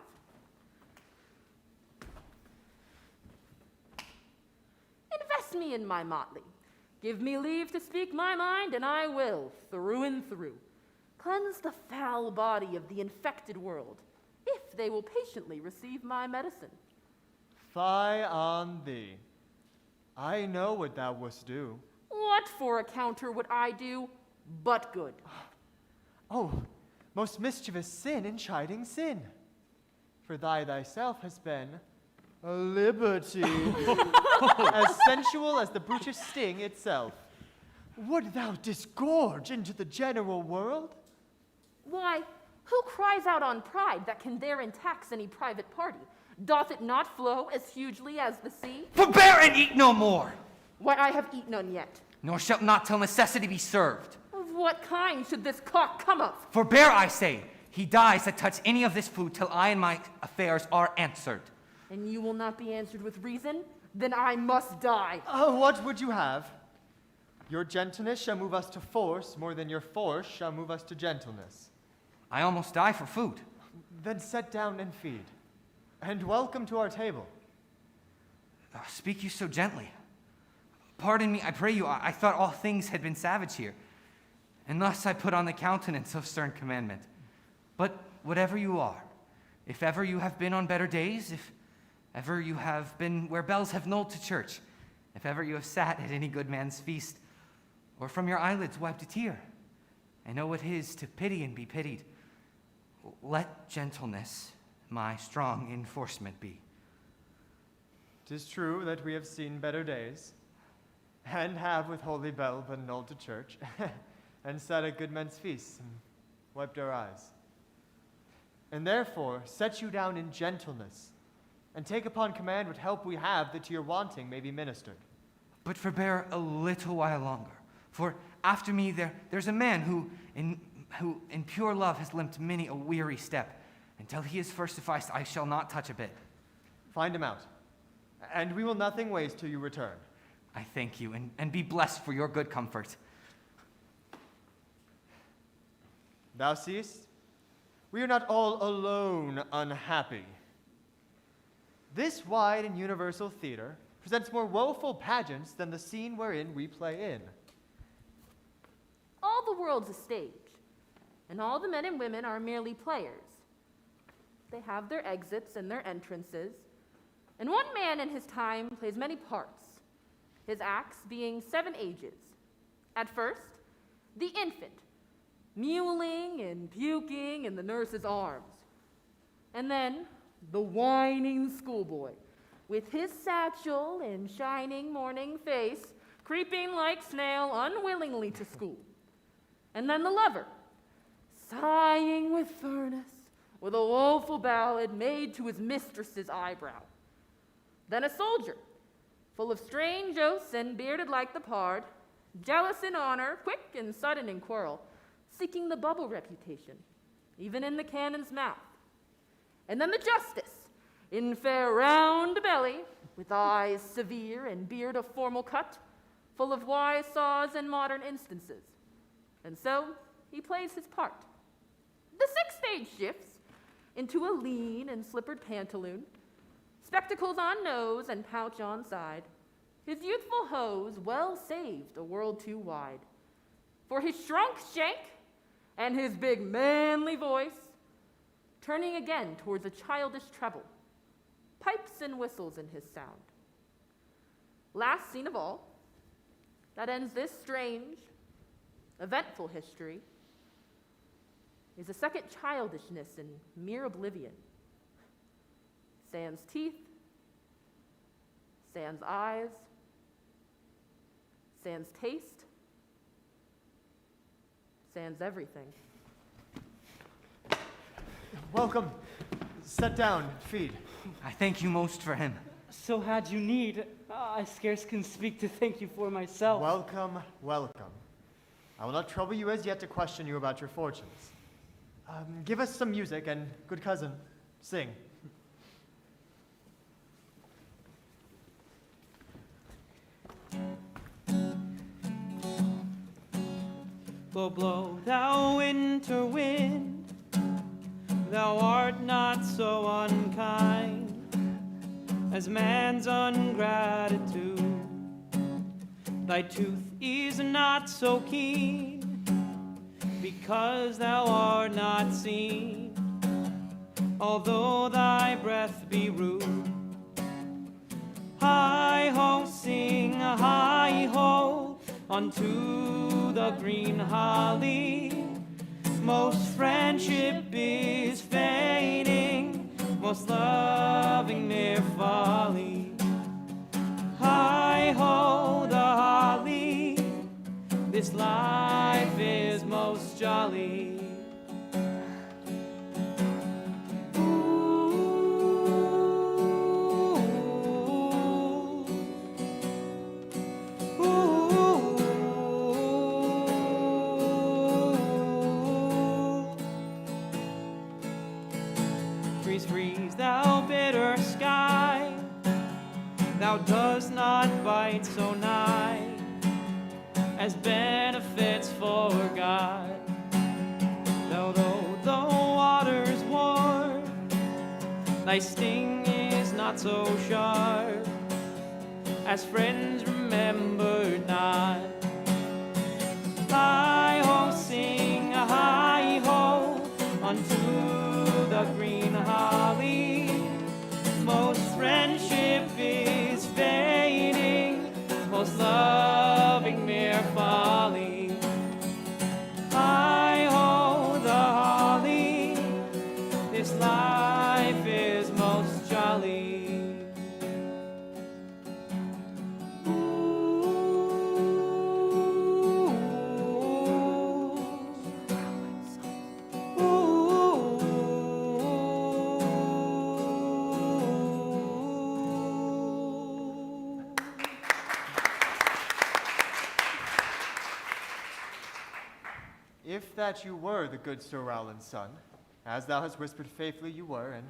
Invest me in my motley. Give me leave to speak my mind, and I will, through and through, cleanse the foul body of the infected world, if they will patiently receive my medicine. Fie on thee. I know what thou wouldst do. What for a counter would I do, but good? Oh, most mischievous sin in chiding sin. For thyself has been a liberty, as sensual as the brutish sting itself. Would thou disgorge into the general world? Why, who cries out on pride that can therein tax any private party? Doth it not flow as hugely as the sea? Forbear and eat no more! Why, I have eaten none yet. Nor shalt not till necessity be served. Of what kind should this cock come of? Forbear, I say. He dies that touch any of this food till I and my affairs are answered. And you will not be answered with reason? Then I must die. What would you have? Your gentleness shall move us to force more than your force shall move us to gentleness. I almost die for food. Then sit down and feed. And welcome to our table. Speak you so gently. Pardon me, I pray you, I thought all things had been savage here, and thus I put on the countenance of stern commandment. But whatever you are, if ever you have been on better days, if ever you have been where bells have knolled to church, if ever you have sat at any good man's feast, or from your eyelids wiped a tear, I know what 'tis to pity and be pitied, let gentleness my strong enforcement be. 'Tis true that we have seen better days, and have with holy bell been annulled to church, and sat at good men's feasts, and wiped our eyes. And therefore set you down in gentleness, and take upon command what help we have, that to your wanting may be ministered. But forbear a little while longer, for after me there's a man who in pure love has limped many a weary step. Until he is first sufficed, I shall not touch a bit. Find him out, and we will nothing waste till you return. I thank you, and be blessed for your good comfort. Thou seest, we are not all alone unhappy. This wide and universal theater presents more woeful pageants than the scene wherein we play in. All the world's a stage, and all the men and women are merely players. They have their exits and their entrances, and one man in his time plays many parts, his acts being 7 ages. At first, the infant, mewling and puking in the nurse's arms, and then the whining schoolboy, with his satchel and shining morning face, creeping like snail unwillingly to school. And then the lover, sighing with furnace, with a woeful ballad made to his mistress's eyebrow. Then a soldier, full of strange oaths and bearded like the pard, jealous in honor, quick and sudden in quarrel, seeking the bubble reputation, even in the cannon's mouth. And then the justice, in fair round belly, with eyes severe and beard of formal cut, full of wise saws and modern instances. And so he plays his part. The 6th stage shifts into a lean and slippered pantaloon, spectacles on nose and pouch on side, his youthful hose well saved a world too wide. For his shrunk shank and his big manly voice, turning again towards a childish treble, pipes and whistles in his sound. Last scene of all, that ends this strange, eventful history, is a second childishness in mere oblivion. Sans teeth, sans eyes, sans taste, sans everything. Welcome. Sit down, feed. I thank you most for him. So had you need, I scarce can speak to thank you for myself. Welcome, welcome. I will not trouble you as yet to question you about your fortunes. Give us some music, and good cousin, sing. Blow, blow, thou winter wind, thou art not so unkind as man's ungratitude. Thy tooth is not so keen, because thou art not seen, although thy breath be rude. Hi-ho, sing hi-ho, unto the green holly. Most friendship is fading, most loving mere folly. Hi-ho, the holly, this life is most jolly. Freeze, freeze, thou bitter sky, thou dost not bite so nigh as benefits for God. Though the water's warm, thy sting is not so sharp as friends remembered not. Hi-ho, sing a hi-ho unto the green holly. Most friendship is fading, most loving mere folly. Hi-ho, the holly, if that you were the good Sir Rowland's son, as thou hast whispered faithfully you were, and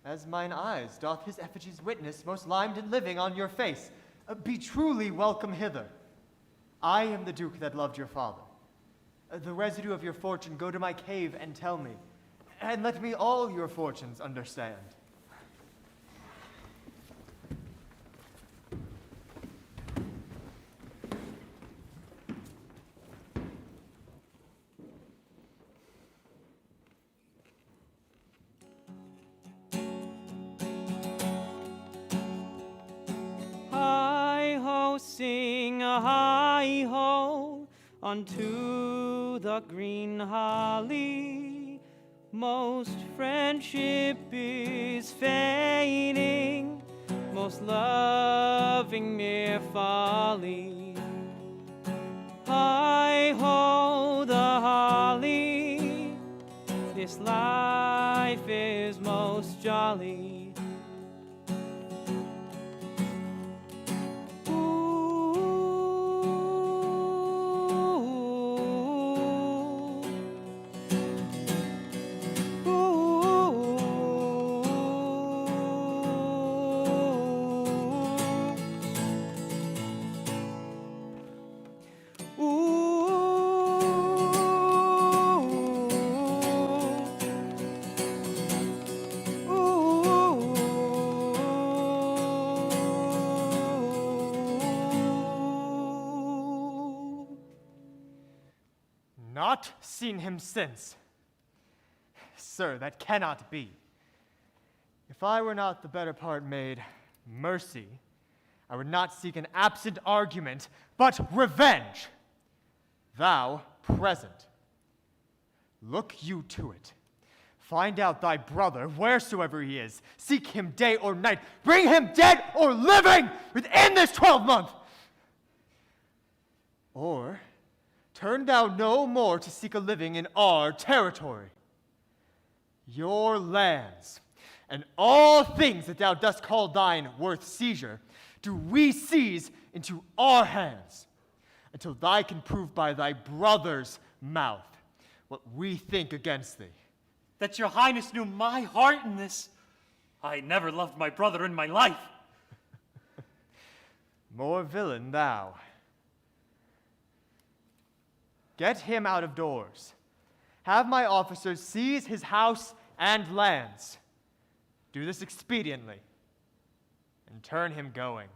as mine eyes doth his effigy's witness, most limed and living on your face, be truly welcome hither. I am the duke that loved your father. The residue of your fortune go to my cave and tell me, and let me all your fortunes understand. Hi-ho, sing a hi-ho unto the green holly. Most friendship is fading, most loving mere folly. Hi-ho, the holly, this life is most jolly. Not seen him since. Sir, that cannot be. If I were not the better part made mercy, I would not seek an absent argument, but revenge. Thou present. Look you to it. Find out thy brother, wheresoever he is. Seek him day or night. Bring him dead or living within this 12-month. Or turn thou no more to seek a living in our territory. Your lands and all things that thou dost call thine worth seizure, do we seize into our hands, until thou can prove by thy brother's mouth what we think against thee. That your highness knew my heart in this. I never loved my brother in my life. More villain thou. Get him out of doors. Have my officers seize his house and lands. Do this expediently, and turn him going.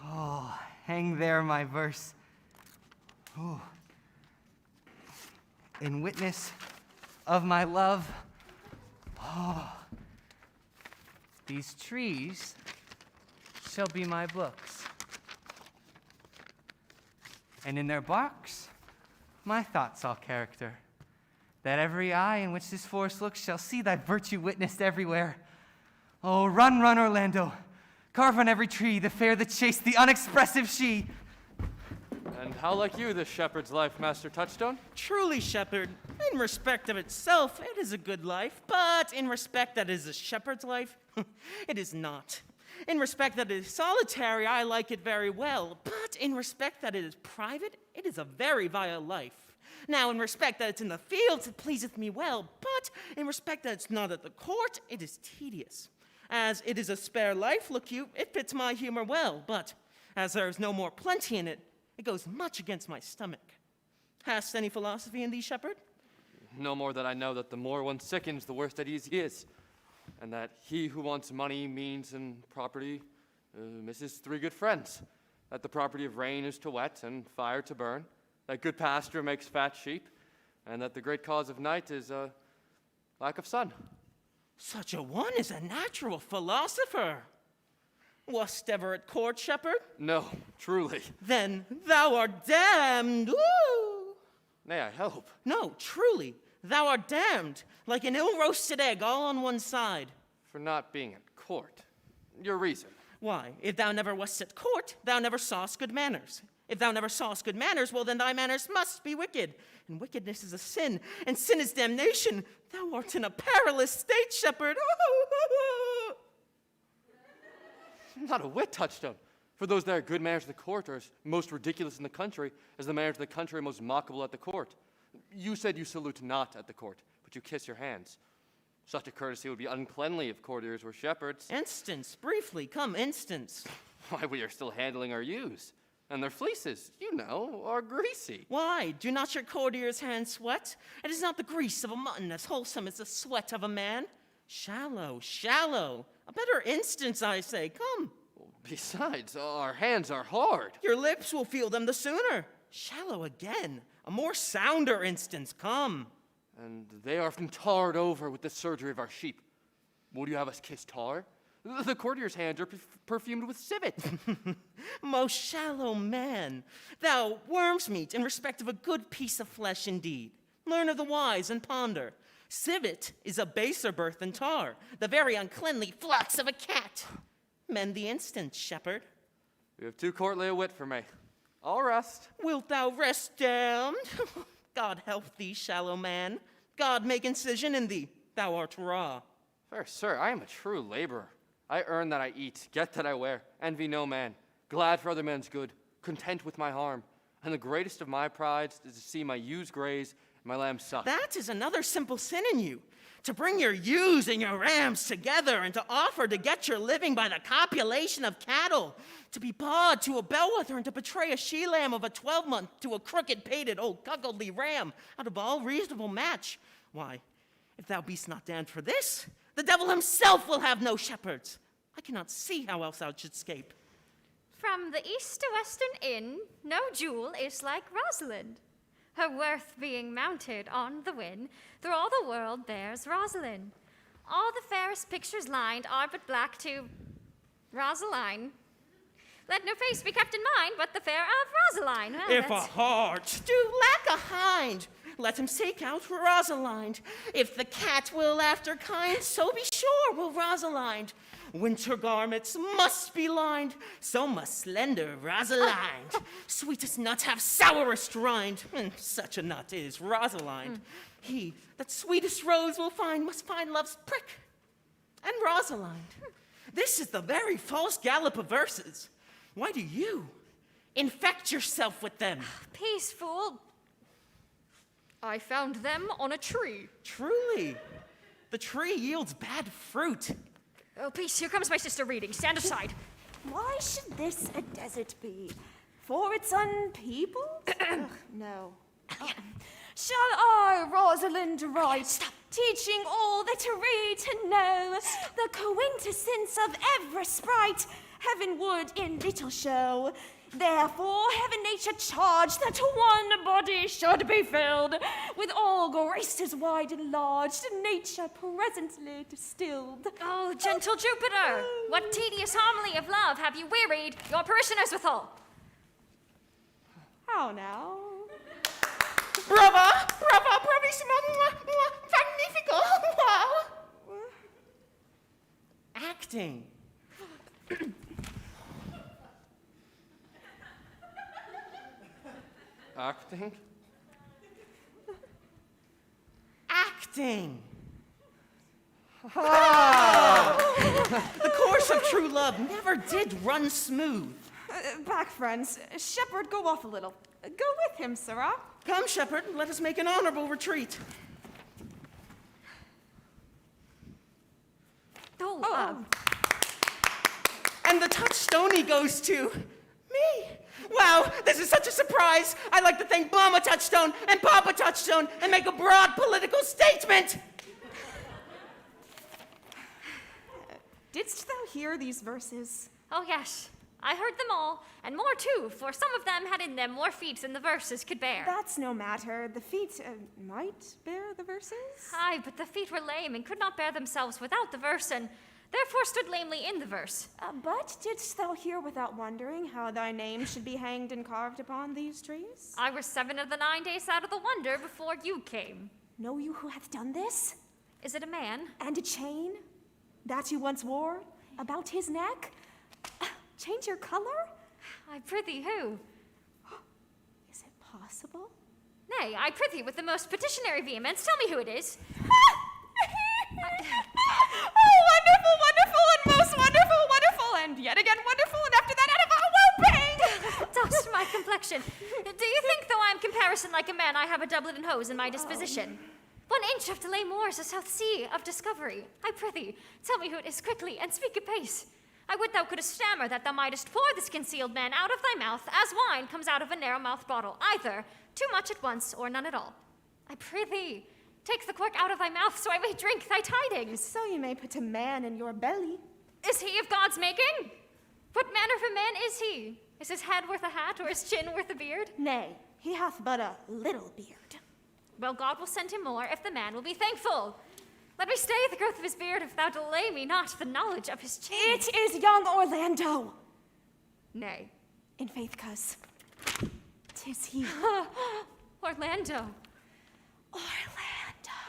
Oh, hang there my verse. Oh. In witness of my love, oh, these trees shall be my books, and in their barks my thoughts all character, that every eye in which this forest looks shall see thy virtue witnessed everywhere. Oh, run, run, Orlando, carve on every tree the fair, the chaste, the unexpressive she. And how like you this shepherd's life, Master Touchstone? Truly, shepherd, in respect of itself, it is a good life, but in respect that it is a shepherd's life, it is not. In respect that it is solitary, I like it very well, but in respect that it is private, it is a very vile life. Now, in respect that it's in the fields, it pleaseth me well, but in respect that it's not at the court, it is tedious. As it is a spare life, look you, it fits my humor well, but as there is no more plenty in it, it goes much against my stomach. Hast any philosophy in thee, shepherd? No more that I know that the more one sickens, the worse at ease he is, and that he who wants money, means, and property misses three good friends, that the property of rain is to wet and fire to burn, that good pasture makes fat sheep, and that the great cause of night is lack of sun. Such a one is a natural philosopher. Wast ever at court, shepherd? No, truly. Then thou art damned. Woo! Nay, I hope. No, truly, thou art damned, like an ill-roasted egg all on one side. For not being at court. Your reason. Why, if thou never wast at court, thou never sawest good manners. If thou never sawest good manners, well, then thy manners must be wicked. And wickedness is a sin, and sin is damnation. Thou art in a perilous state, shepherd. Not a whit, Touchstone. For those that are good manners of the court are as most ridiculous in the country as the manners of the country are most mockable at the court. You said you salute not at the court, but you kiss your hands. Such a courtesy would be uncleanly if courtiers were shepherds. Instance, briefly, come instance. Why, we are still handling our ewes. And their fleeces, you know, are greasy. Why, do not your courtiers' hands sweat? It is not the grease of a mutton as wholesome as the sweat of a man. Shallow, shallow. A better instance, I say, come. Besides, our hands are hard. Your lips will feel them the sooner. Shallow again. A more sounder instance, come. And they are often tarred over with the surgery of our sheep. Would you have us kiss tar? The courtier's hands are perfumed with civet. Most shallow man, thou worm's meat in respect of a good piece of flesh indeed. Learn of the wise and ponder. Civet is a baser birth than tar, the very uncleanly flux of a cat. Mend the instant, shepherd. You have too courtly a wit for me. I'll rest. Wilt thou rest down? God help thee, shallow man. God make incision in thee. Thou art raw. Fair sir, I am a true laborer. I earn that I eat, get that I wear, envy no man, glad for other men's good, content with my harm. And the greatest of my prides is to see my ewes graze and my lambs suck. That is another simple sin in you. To bring your ewes and your rams together and to offer to get your living by the copulation of cattle. To be bawd to a bellwether and to betray a she-lamb of a 12-month to a crooked-pated old cuckoldly ram out of all reasonable match. Why, if thou beest not damned for this, the devil himself will have no shepherds. I cannot see how else thou shouldst escape. From the east to western inn, no jewel is like Rosalind. Her worth being mounted on the wind, through all the world there's Rosalind. All the fairest pictures lined are but black to Rosalind. Let no face be kept in mind but the fair of Rosaline. Well, If a heart do lack a hind, let him seek out Rosalind. If the cat will after kind, so be sure will Rosalind. Winter garments must be lined, so must slender Rosalind. Sweetest nut have sourest rind, and such a nut is Rosalind. He that sweetest rose will find must find love's prick and Rosalind. This is the very false gallop of verses. Why do you infect yourself with them? Peace, fool. I found them on a tree. Truly, the tree yields bad fruit. Oh, peace, here comes my sister reading. Stand aside. Why should this a desert be? For its unpeopled? Ugh, no. Shall I, Rosalind, write? Stop. Teaching all that to read to know, the quintessence of every sprite, heaven would in little show. Therefore, heaven nature charged that one body should be filled with all graces wide enlarged, nature presently distilled. Oh, gentle Jupiter, what tedious homily of love have you wearied your parishioners withal? How now? Brava! Brava! Bravissimo! Magnifico! Wow! Acting. Acting? Acting. The course of true love never did run smooth. Back, friends. Shepherd, go off a little. Go with him, sirrah. Come, Shepherd, let us make an honorable retreat. And the touchstone goes to me. Wow, this is such a surprise. I'd like to thank Mama Touchstone and Papa Touchstone and make a broad political statement. Didst thou hear these verses? Oh, yes. I heard them all, and more too, for some of them had in them more feet than the verses could bear. That's no matter. The feet might bear the verses? Aye, but the feet were lame and could not bear themselves without the verse, and therefore stood lamely in the verse. But didst thou hear without wondering how thy name should be hanged and carved upon these trees? I was 7 of the 9 days out of the wonder before you came. Know you who hath done this? Is it a man? And a chain that you once wore about his neck? Change your color? I prithee, who? Is it possible? Nay, I prithee with the most petitionary vehemence, tell me who it is. Oh, wonderful, wonderful, and most wonderful, wonderful, and yet again wonderful, and after that, out of all complexion. Do you think, though I am comparison like a man, I have a doublet and hose in my disposition? 1 inch of delay more is a south sea of discovery. I prithee, tell me who it is quickly, and speak apace. I would thou couldst stammer that thou mightest pour this concealed man out of thy mouth, as wine comes out of a narrow-mouthed bottle, either too much at once or none at all. I prithee, take the cork out of thy mouth, so I may drink thy tidings. So you may put a man in your belly. Is he of God's making? What manner of a man is he? Is his head worth a hat, or his chin worth a beard? Nay, he hath but a little beard. Well, God will send him more, if the man will be thankful. Let me stay the growth of his beard, if thou delay me not the knowledge of his chin. It is young Orlando. Nay. In faith, cuz 'tis he. Orlando. Orlando.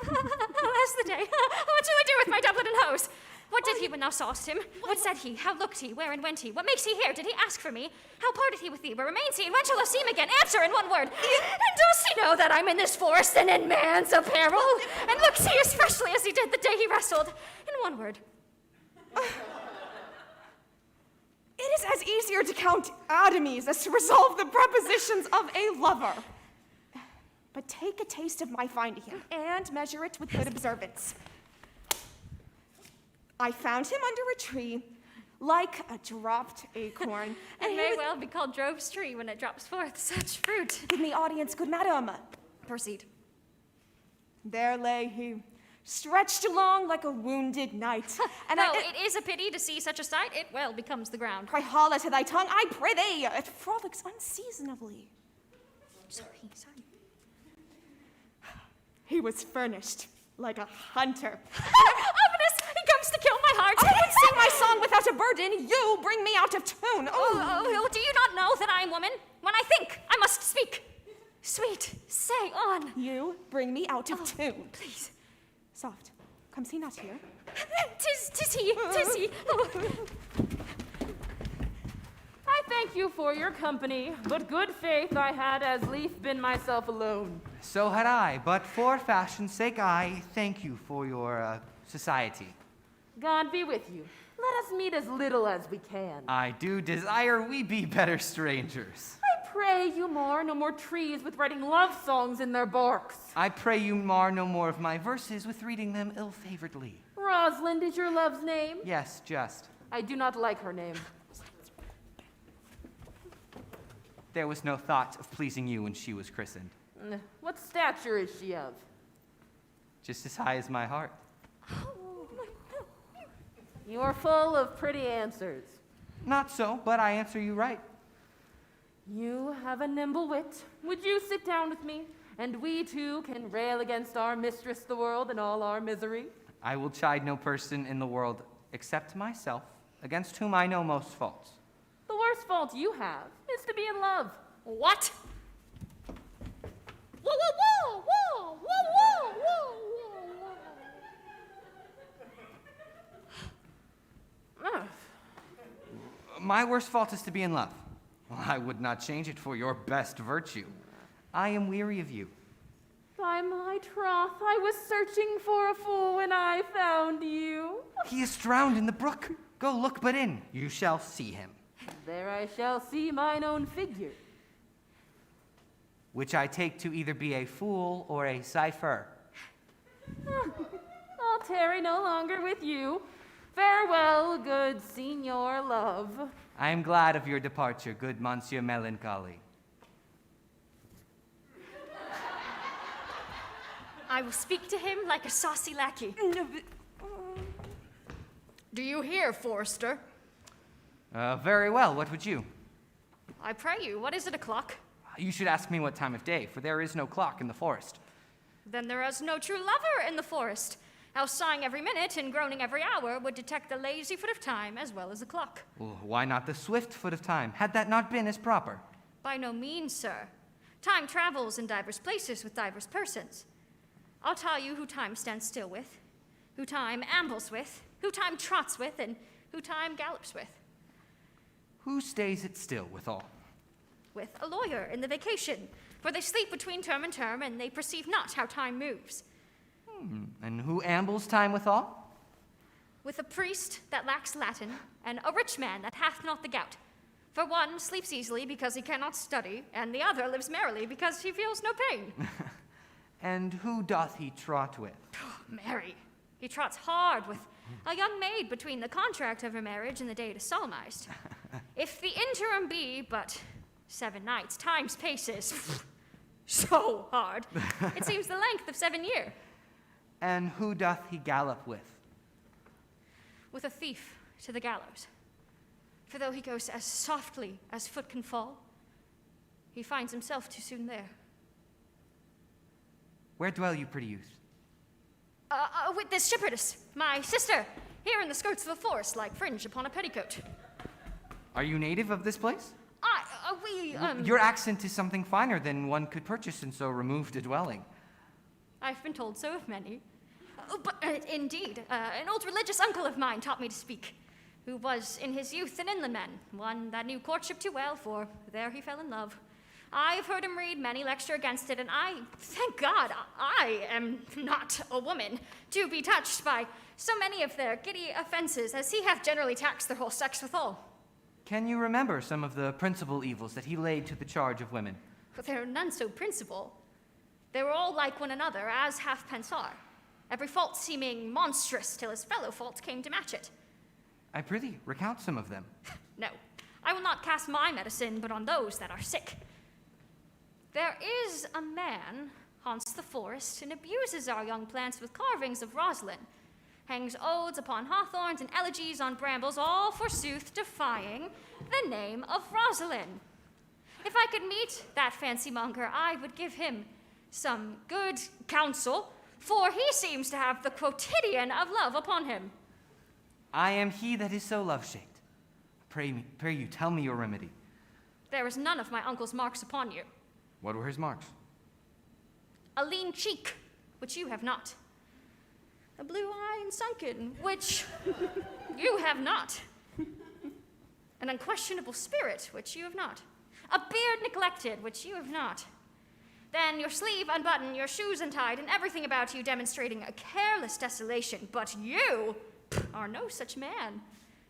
Alas the day. What shall I do with my doublet and hose? What did he when thou sawest him? What said he? How looked he? Where and went he? What makes he here? Did he ask for me? How parted he with thee? Where remains he? And when shall I see him again? Answer in one word. And does he know that I'm in this forest and in man's apparel? And looks he as freshly as he did the day he wrestled? In one word. It is as easier to count atomies as to resolve the prepositions of a lover. But take a taste of my finding him, and measure it with good observance. I found him under a tree, like a dropped acorn. And may well be called Jove's tree when it drops forth such fruit. In the audience, good madam. Proceed. There lay he, stretched along like a wounded knight. And Though it is a pity to see such a sight, it well becomes the ground. Cry holla to thy tongue, I prithee, it frolics unseasonably. Sorry. He was furnished like a hunter. Ominous! He comes to kill my heart! I would sing my song without a burden. You bring me out of tune. Oh, do you not know that I am woman? When I think, I must speak. Sweet, say on. You bring me out of tune. Please. Soft. Comes he not here? Tis he. Oh. I thank you for your company, but good faith I had as lief been myself alone. So had I, but for fashion's sake, I thank you for your society. God be with you. Let us meet as little as we can. I do desire we be better strangers. I pray you mar no more trees with writing love songs in their barks. I pray you mar no more of my verses with reading them ill-favoredly. Rosalind is your love's name? Yes, just. I do not like her name. There was no thought of pleasing you when she was christened. What stature is she of? Just as high as my heart. You are full of pretty answers. Not so, but I answer you right. You have a nimble wit. Would you sit down with me? And we two can rail against our mistress the world and all our misery. I will chide no person in the world except myself, against whom I know most faults. The worst fault you have is to be in love. What? Whoa, whoa, whoa, whoa, whoa, whoa, whoa, whoa. My worst fault is to be in love. Well, I would not change it for your best virtue. I am weary of you. By my troth, I was searching for a fool when I found you. He is drowned in the brook. Go look but in. You shall see him. There I shall see mine own figure. Which I take to either be a fool or a cipher. I'll tarry no longer with you. Farewell, good Signor Love. I am glad of your departure, good Monsieur Melancholy. I will speak to him like a saucy lackey. Do you hear, Forester? Very well. What would you? I pray you, what is it o'clock? You should ask me what time of day, for there is no clock in the forest. Then there is no true lover in the forest. Else sighing every minute and groaning every hour would detect the lazy foot of time as well as the clock. Well, why not the swift foot of time, had that not been as proper? By no means, sir. Time travels in divers places with divers persons. I'll tell you who time stands still with, who time ambles with, who time trots with, and who time gallops with. Who stays it still withal? With a lawyer in the vacation, for they sleep between term and term, and they perceive not how time moves. And who ambles time withal? With a priest that lacks Latin, and a rich man that hath not the gout. For one sleeps easily because he cannot study, and the other lives merrily because he feels no pain. And who doth he trot with? Mary. He trots hard with a young maid between the contract of her marriage and the day it is solemnized. If the interim be but 7 nights, time's paces so hard, it seems the length of 7 year. And who doth he gallop with? With a thief to the gallows. For though he goes as softly as foot can fall, he finds himself too soon there. Where dwell you, pretty youth? With this shepherdess, my sister, here in the skirts of the forest, like fringe upon a petticoat. Are you native of this place? We, Your accent is something finer than one could purchase in so removed a dwelling. I've been told so of many. But indeed, an old religious uncle of mine taught me to speak, who was in his youth an inland man, one that knew courtship too well, for there he fell in love. I've heard him read many lecture against it, and thank God, I am not a woman to be touched by so many of their giddy offenses, as he hath generally taxed their whole sex withal. Can you remember some of the principal evils that he laid to the charge of women? But there are none so principal. They were all like one another, as halfpence are, every fault seeming monstrous till his fellow faults came to match it. I prithee, recount some of them. No, I will not cast my medicine, but on those that are sick. There is a man haunts the forest and abuses our young plants with carvings of Rosalind, hangs odes upon hawthorns and elegies on brambles, all forsooth defying the name of Rosalind. If I could meet that fancy monger, I would give him some good counsel, for he seems to have the quotidian of love upon him. I am he that is so love-shaped. Pray you, tell me your remedy. There is none of my uncle's marks upon you. What were his marks? A lean cheek, which you have not. A blue eye and sunken, which you have not. An unquestionable spirit, which you have not. A beard neglected, which you have not. Then your sleeve unbuttoned, your shoes untied, and everything about you demonstrating a careless desolation. But you are no such man.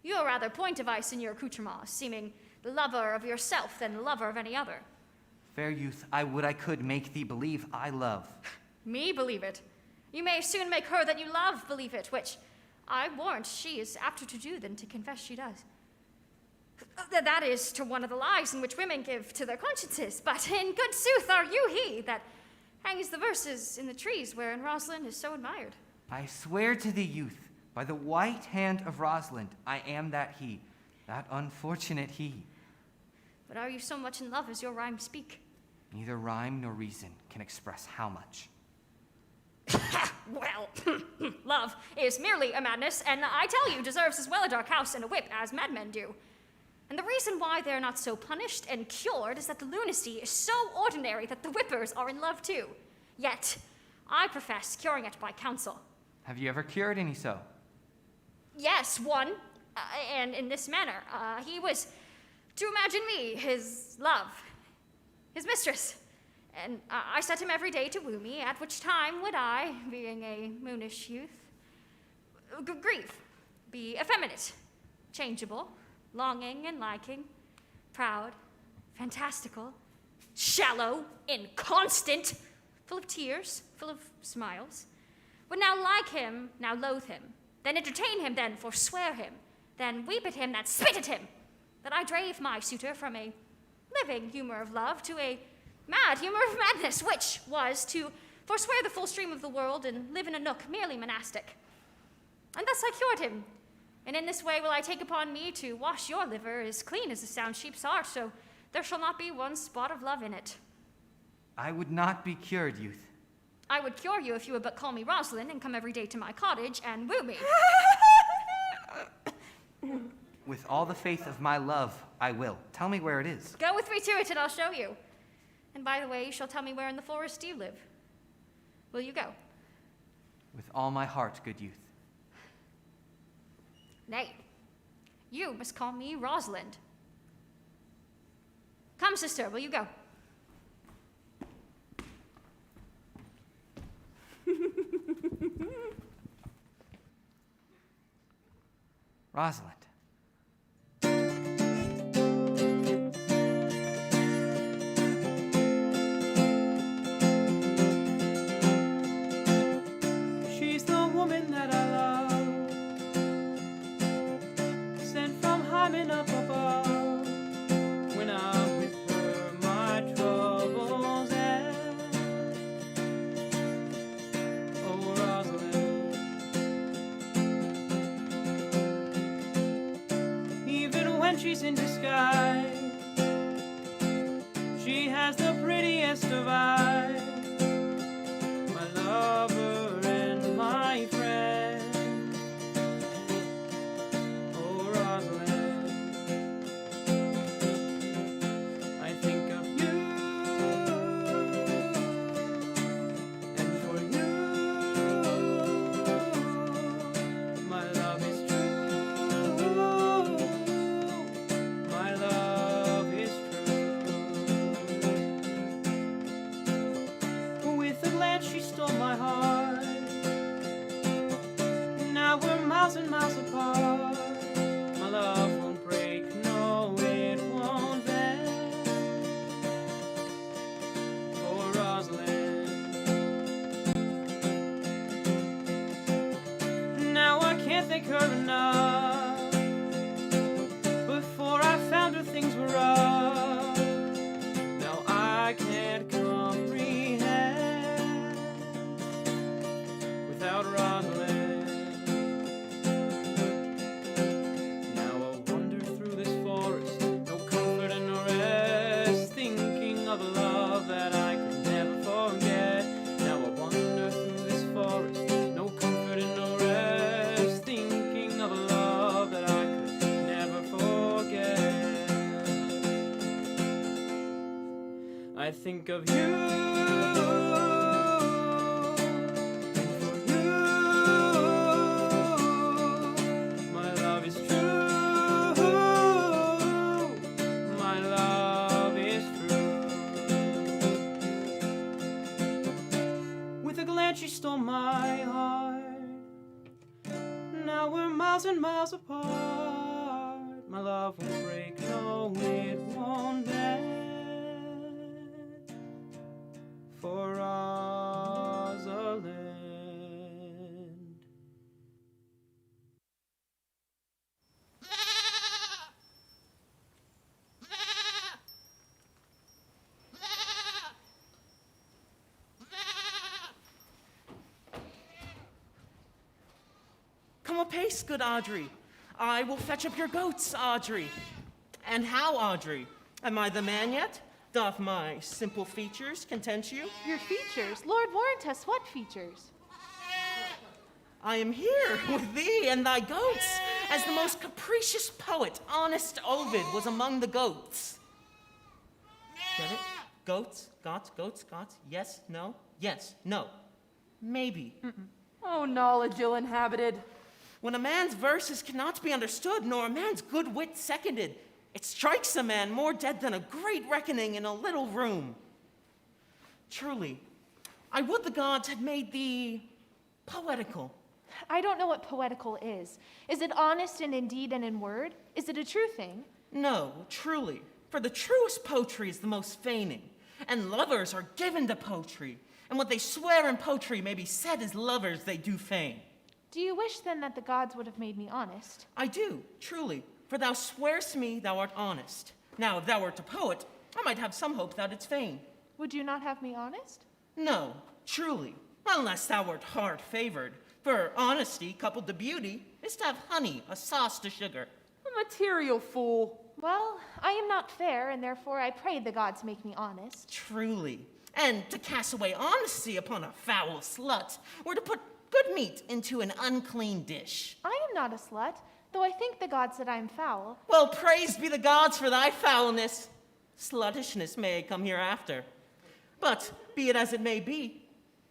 You are rather point of ice in your accoutrements, seeming the lover of yourself than the lover of any other. Fair youth, I would I could make thee believe I love. Me believe it. You may soon make her that you love believe it, which I warrant she is apter to do than to confess she does. That is to one of the lies in which women give to their consciences, but in good sooth are you he that hangs the verses in the trees wherein Rosalind is so admired. I swear to thee, youth, by the white hand of Rosalind, I am that he, that unfortunate he. But are you so much in love as your rhymes speak? Neither rhyme nor reason can express how much. Well, love is merely a madness, and I tell you, deserves as well a dark house and a whip as madmen do. And the reason why they're not so punished and cured is that the lunacy is so ordinary that the whippers are in love too. Yet, I profess curing it by counsel. Have you ever cured any so? Yes, one, and in this manner. He was to imagine me, his love, his mistress. And I set him every day to woo me, at which time would I, being a moonish youth, grieve, be effeminate, changeable, longing and liking, proud, fantastical, shallow, inconstant, full of tears, full of smiles, would now like him, now loathe him, then entertain him, then forswear him, then weep at him, then spit at him, that I drave my suitor from a living humor of love to a mad humor of madness, which was to forswear the full stream of the world and live in a nook merely monastic. And thus I cured him, and in this way will I take upon me to wash your liver as clean as a sound sheep's heart, so there shall not be one spot of love in it. I would not be cured, youth. I would cure you if you would but call me Rosalind and come every day to my cottage and woo me. With all the faith of my love, I will. Tell me where it is. Go with me to it and I'll show you. And by the way, you shall tell me where in the forest you live. Will you go? With all my heart, good youth. Nay, you must call me Rosalind. Come, sister, will you go? Rosalind. she's in disguise. She has the prettiest of eyes, my lover and my friend. Oh, Rosalind, I think of you, and for you, my love is true. My love is true. With a glance she stole my heart. Now we're miles and miles apart. My love won't break, no it won't bend. Oh, Rosalind, now I can't thank her enough. Before I found her, things were rough. Now I can't comprehend without Rosalind. Now I wander through this forest, no comfort and no rest, thinking of a love that I could never forget. Now I wander through this forest, no comfort and no rest, thinking of a love that I could never forget. I think of you, and for you, my love is true. My love is true. With a glance she stole my heart. Now we're miles and miles apart. My love won't break, no it won't bend. For Rosalind. Come apace, good Audrey. I will fetch up your goats, Audrey. And how, Audrey? Am I the man yet? Doth my simple features content you? Your features? Lord warrant us, what features? I am here with thee and thy goats, as the most capricious poet, honest Ovid, was among the goats. Get it? Goats, gots, yes, no, yes, no, maybe. Oh, knowledge ill-inhabited. When a man's verses cannot be understood, nor a man's good wit seconded, it strikes a man more dead than a great reckoning in a little room. Truly, I would the gods had made thee poetical. I don't know what poetical is. Is it honest in deed and in word? Is it a true thing? No, truly, for the truest poetry is the most feigning, and lovers are given to poetry, and what they swear in poetry may be said as lovers they do feign. Do you wish then that the gods would have made me honest? I do, truly, for thou swear'st me thou art honest. Now, if thou wert a poet, I might have some hope thou didst feign. Would you not have me honest? No, truly, unless thou wert hard favored. For honesty, coupled to beauty, is to have honey, a sauce to sugar. A material fool. Well, I am not fair, and therefore I pray the gods make me honest. Truly. And to cast away honesty upon a foul slut, or to put good meat into an unclean dish. I am not a slut, though I think the gods that I am foul. Well, praised be the gods for thy foulness. Slutishness may come hereafter. But, be it as it may be,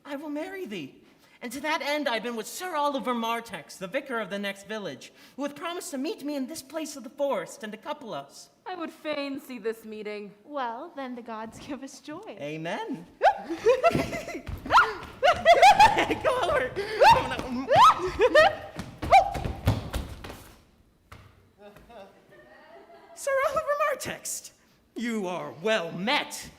I will marry thee. And to that end I've been with Sir Oliver Martex, the vicar of the next village, who hath promised to meet me in this place of the forest and to couple us. I would fain see this meeting. Well, then the gods give us joy. Amen. Go over. Sir Oliver Martex, you are well met.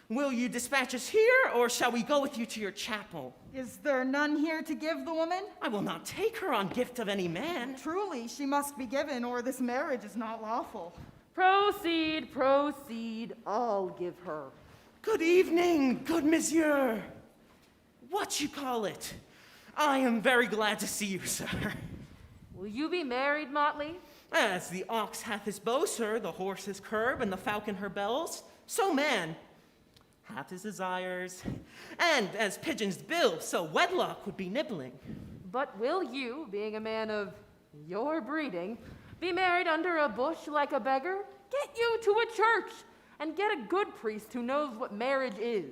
Will you dispatch us here, or shall we go with you to your chapel? Is there none here to give the woman? I will not take her on gift of any man. Truly, she must be given, or this marriage is not lawful. Proceed, proceed. I'll give her. Good evening, good monsieur. What you call it? I am very glad to see you, sir. Will you be married, Motley? As the ox hath his bow, sir, the horse his curb, and the falcon her bells, so man hath his desires. And as pigeon's bill, so wedlock would be nibbling. But will you, being a man of your breeding, be married under a bush like a beggar? Get you to a church and get a good priest who knows what marriage is.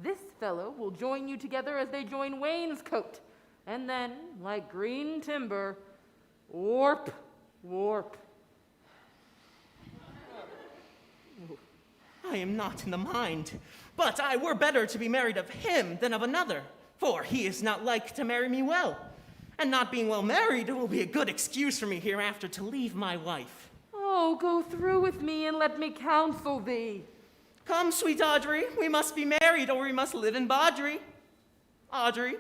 This fellow will join you together as they join wainscot, and then, like green timber, warp. I am not in the mind, but I were better to be married of him than of another, for he is not like to marry me well. And not being well married will be a good excuse for me hereafter to leave my wife. Oh, go through with me and let me counsel thee. Come, sweet Audrey, we must be married or we must live in Bawdry. Audrey.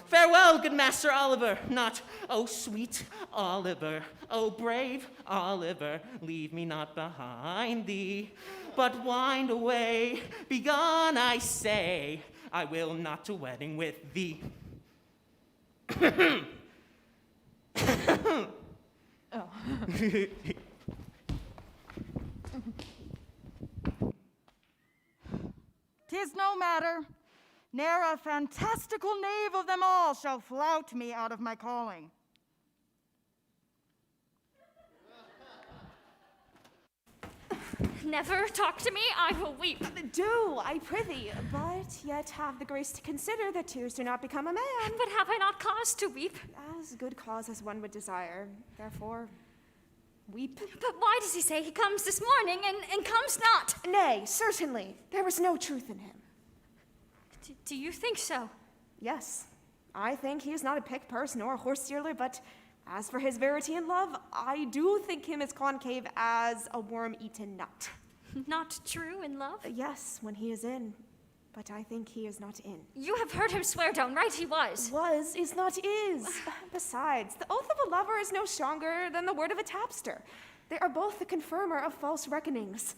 Farewell, good Master Oliver, not, oh, sweet Oliver, oh, brave Oliver, leave me not behind thee, but wind away, begone, I say, I will not to wedding with thee. Oh. 'Tis no matter. Ne'er a fantastical knave of them all shall flout me out of my calling. Never talk to me, I will weep. Do, I prithee, but yet have the grace to consider that tears do not become a man. But have I not cause to weep? As good cause as one would desire, therefore, weep. But why does he say he comes this morning and comes not? Nay, certainly, there was no truth in him. Do you think so? Yes, I think he is not a pick purse nor a horse stealer, but as for his verity in love, I do think him as concave as a worm-eaten nut. Not true in love? Yes, when he is in, but I think he is not in. You have heard him swear downright he was. Was is not is. Besides, the oath of a lover is no stronger than the word of a tapster. They are both the confirmer of false reckonings.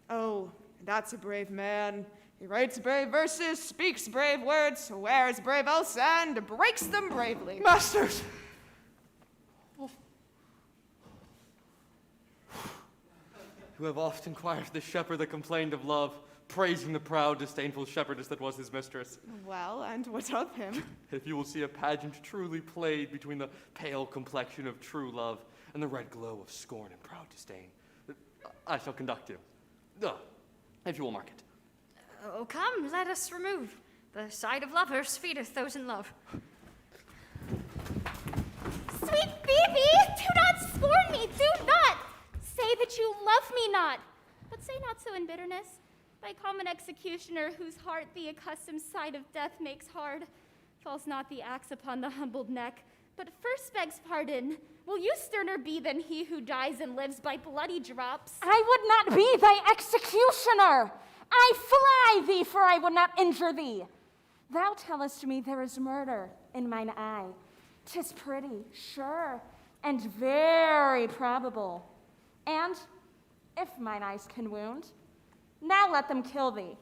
Oh, that's a brave man. He writes brave verses, speaks brave words, swears brave oaths, and breaks them bravely. Masters! Who have oft inquired the shepherd that complained of love, praising the proud, disdainful shepherdess that was his mistress. Well, and what of him? If you will see a pageant truly played between the pale complexion of true love and the red glow of scorn and proud disdain, I shall conduct you. If you will mark it. Oh, come, let us remove. The sight of lovers feedeth those in love. Sweet Phoebe, do not scorn me, do not! Say that you love me not, but say not so in bitterness. By common executioner, whose heart the accustomed sight of death makes hard, falls not the axe upon the humbled neck, but first begs pardon. Will you sterner be than he who dies and lives by bloody drops? I would not be thy executioner. I fly thee, for I would not injure thee. Thou tellest me there is murder in mine eye. 'Tis pretty, sure, and very probable. And if mine eyes can wound, now let them kill thee.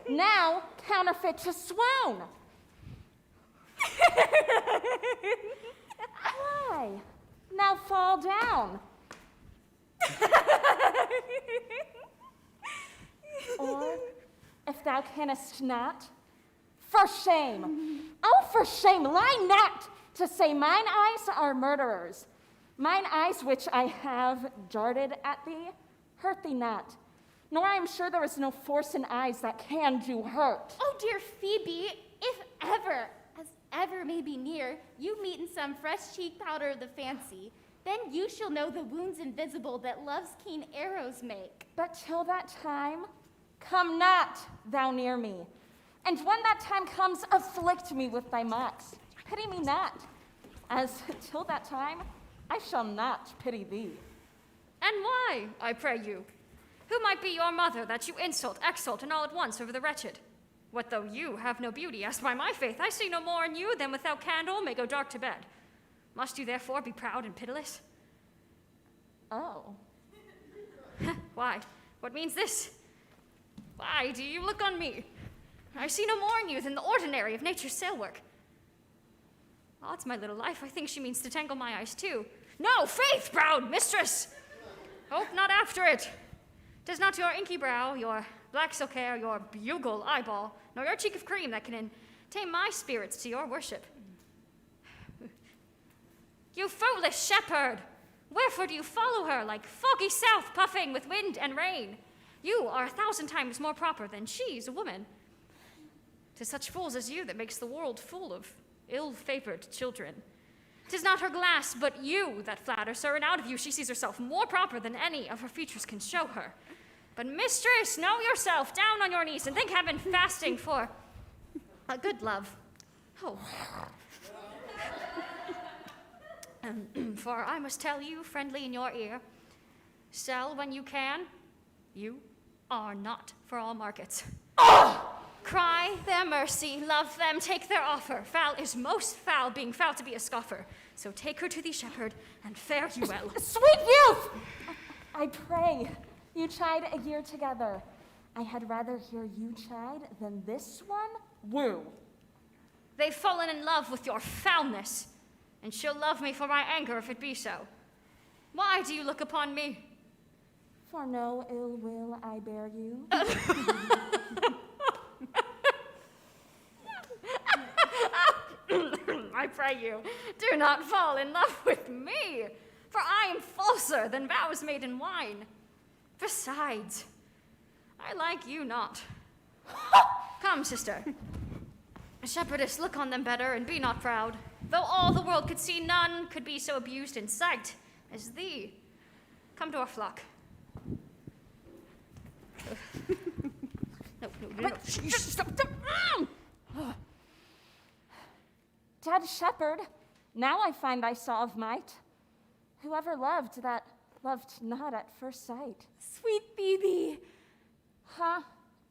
Now counterfeit to swoon. Why? Now fall down. Or, if thou canst not, for shame. Oh, for shame, lie not to say mine eyes are murderers. Mine eyes which I have darted at thee, hurt thee not. Nor I am sure there is no force in eyes that can do hurt. Oh, dear Phoebe, if ever, as ever may be near, you meet in some fresh cheek powder of the fancy, then you shall know the wounds invisible that love's keen arrows make. But till that time, come not thou near me. And when that time comes, afflict me with thy mocks. Pity me not, as till that time, I shall not pity thee. And why, I pray you? Who might be your mother that you insult, exalt, and all at once over the wretched? What though you have no beauty, as by my faith I see no more in you than without candle may go dark to bed. Must you therefore be proud and pitiless? Oh. Why? What means this? Why do you look on me? I see no more in you than the ordinary of nature's sail work. Odds my little life, I think she means to tangle my eyes too. No, faith, proud mistress! Hope not after it. 'Tis not your inky brow, your black silk hair, your bugle eyeball, nor your cheek of cream that can tame my spirits to your worship. You foolish shepherd! Wherefore do you follow her like foggy south puffing with wind and rain? You are 1,000 times more proper than she's a woman. 'Tis such fools as you that makes the world full of ill-favored children. 'Tis not her glass, but you that flatters her, and out of you she sees herself more proper than any of her features can show her. But mistress, know yourself, down on your knees, and think heaven fasting for a good love. Oh. For I must tell you, friendly in your ear, sell when you can, you are not for all markets. Cry their mercy, love them, take their offer. Foul is most foul, being foul to be a scoffer. So take her to thee, shepherd, and fare you well. Sweet youth! I pray, you chide a year together. I had rather hear you chide than this one woo. They've fallen in love with your foulness, and she'll love me for my anger if it be so. Why do you look upon me? For no ill will I bear you. I pray you, do not fall in love with me, for I am falser than vows made in wine. Besides, I like you not. Come, sister. Shepherdess, look on them better, and be not proud. Though all the world could see, none could be so abused in sight as thee. Come to our flock. No. Stop. Dead shepherd, now I find I saw of might. Whoever loved that loved not at first sight. Sweet Phoebe! Huh?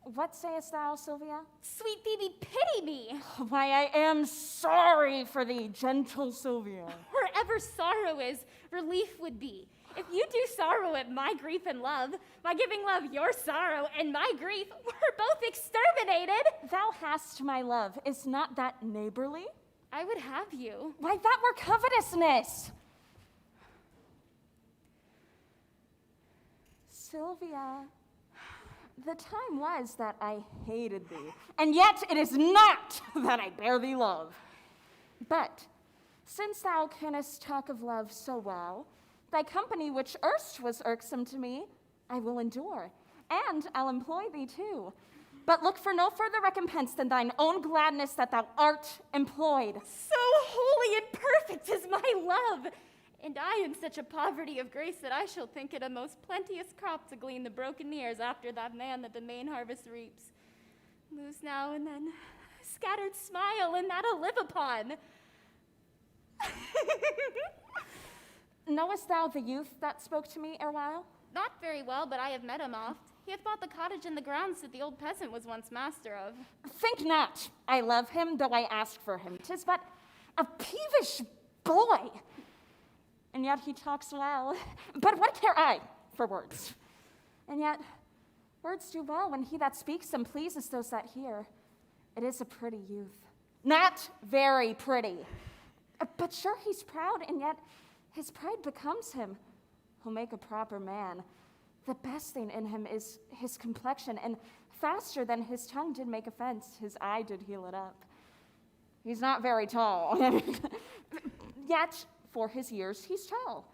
What sayest thou, Sylvia? Sweet Phoebe, pity me! Why, I am sorry for thee, gentle Sylvia. Wherever sorrow is, relief would be. If you do sorrow at my grief and love, by giving love your sorrow and my grief, we're both exterminated. Thou hast my love. Is not that neighborly? I would have you. Why, that were covetousness. Sylvia, the time was that I hated thee, and yet it is not that I bear thee love. But since thou canst talk of love so well, thy company, which erst was irksome to me, I will endure, and I'll employ thee too. But look for no further recompense than thine own gladness that thou art employed. So holy and perfect is my love, and I in such a poverty of grace that I shall think it a most plenteous crop to glean the broken ears after that man that the main harvest reaps. Lose now and then, scattered smile, and that I'll live upon. Knowest thou the youth that spoke to me erewhile? Not very well, but I have met him oft. He hath bought the cottage and the grounds that the old peasant was once master of. Think not I love him, though I ask for him. 'Tis but a peevish boy. And yet he talks well. But what care I for words? And yet words do well when he that speaks them pleases those that hear. It is a pretty youth. Not very pretty. But sure he's proud, and yet his pride becomes him. He'll make a proper man. The best thing in him is his complexion, and faster than his tongue did make offense, his eye did heal it up. He's not very tall. Yet, for his years, he's tall.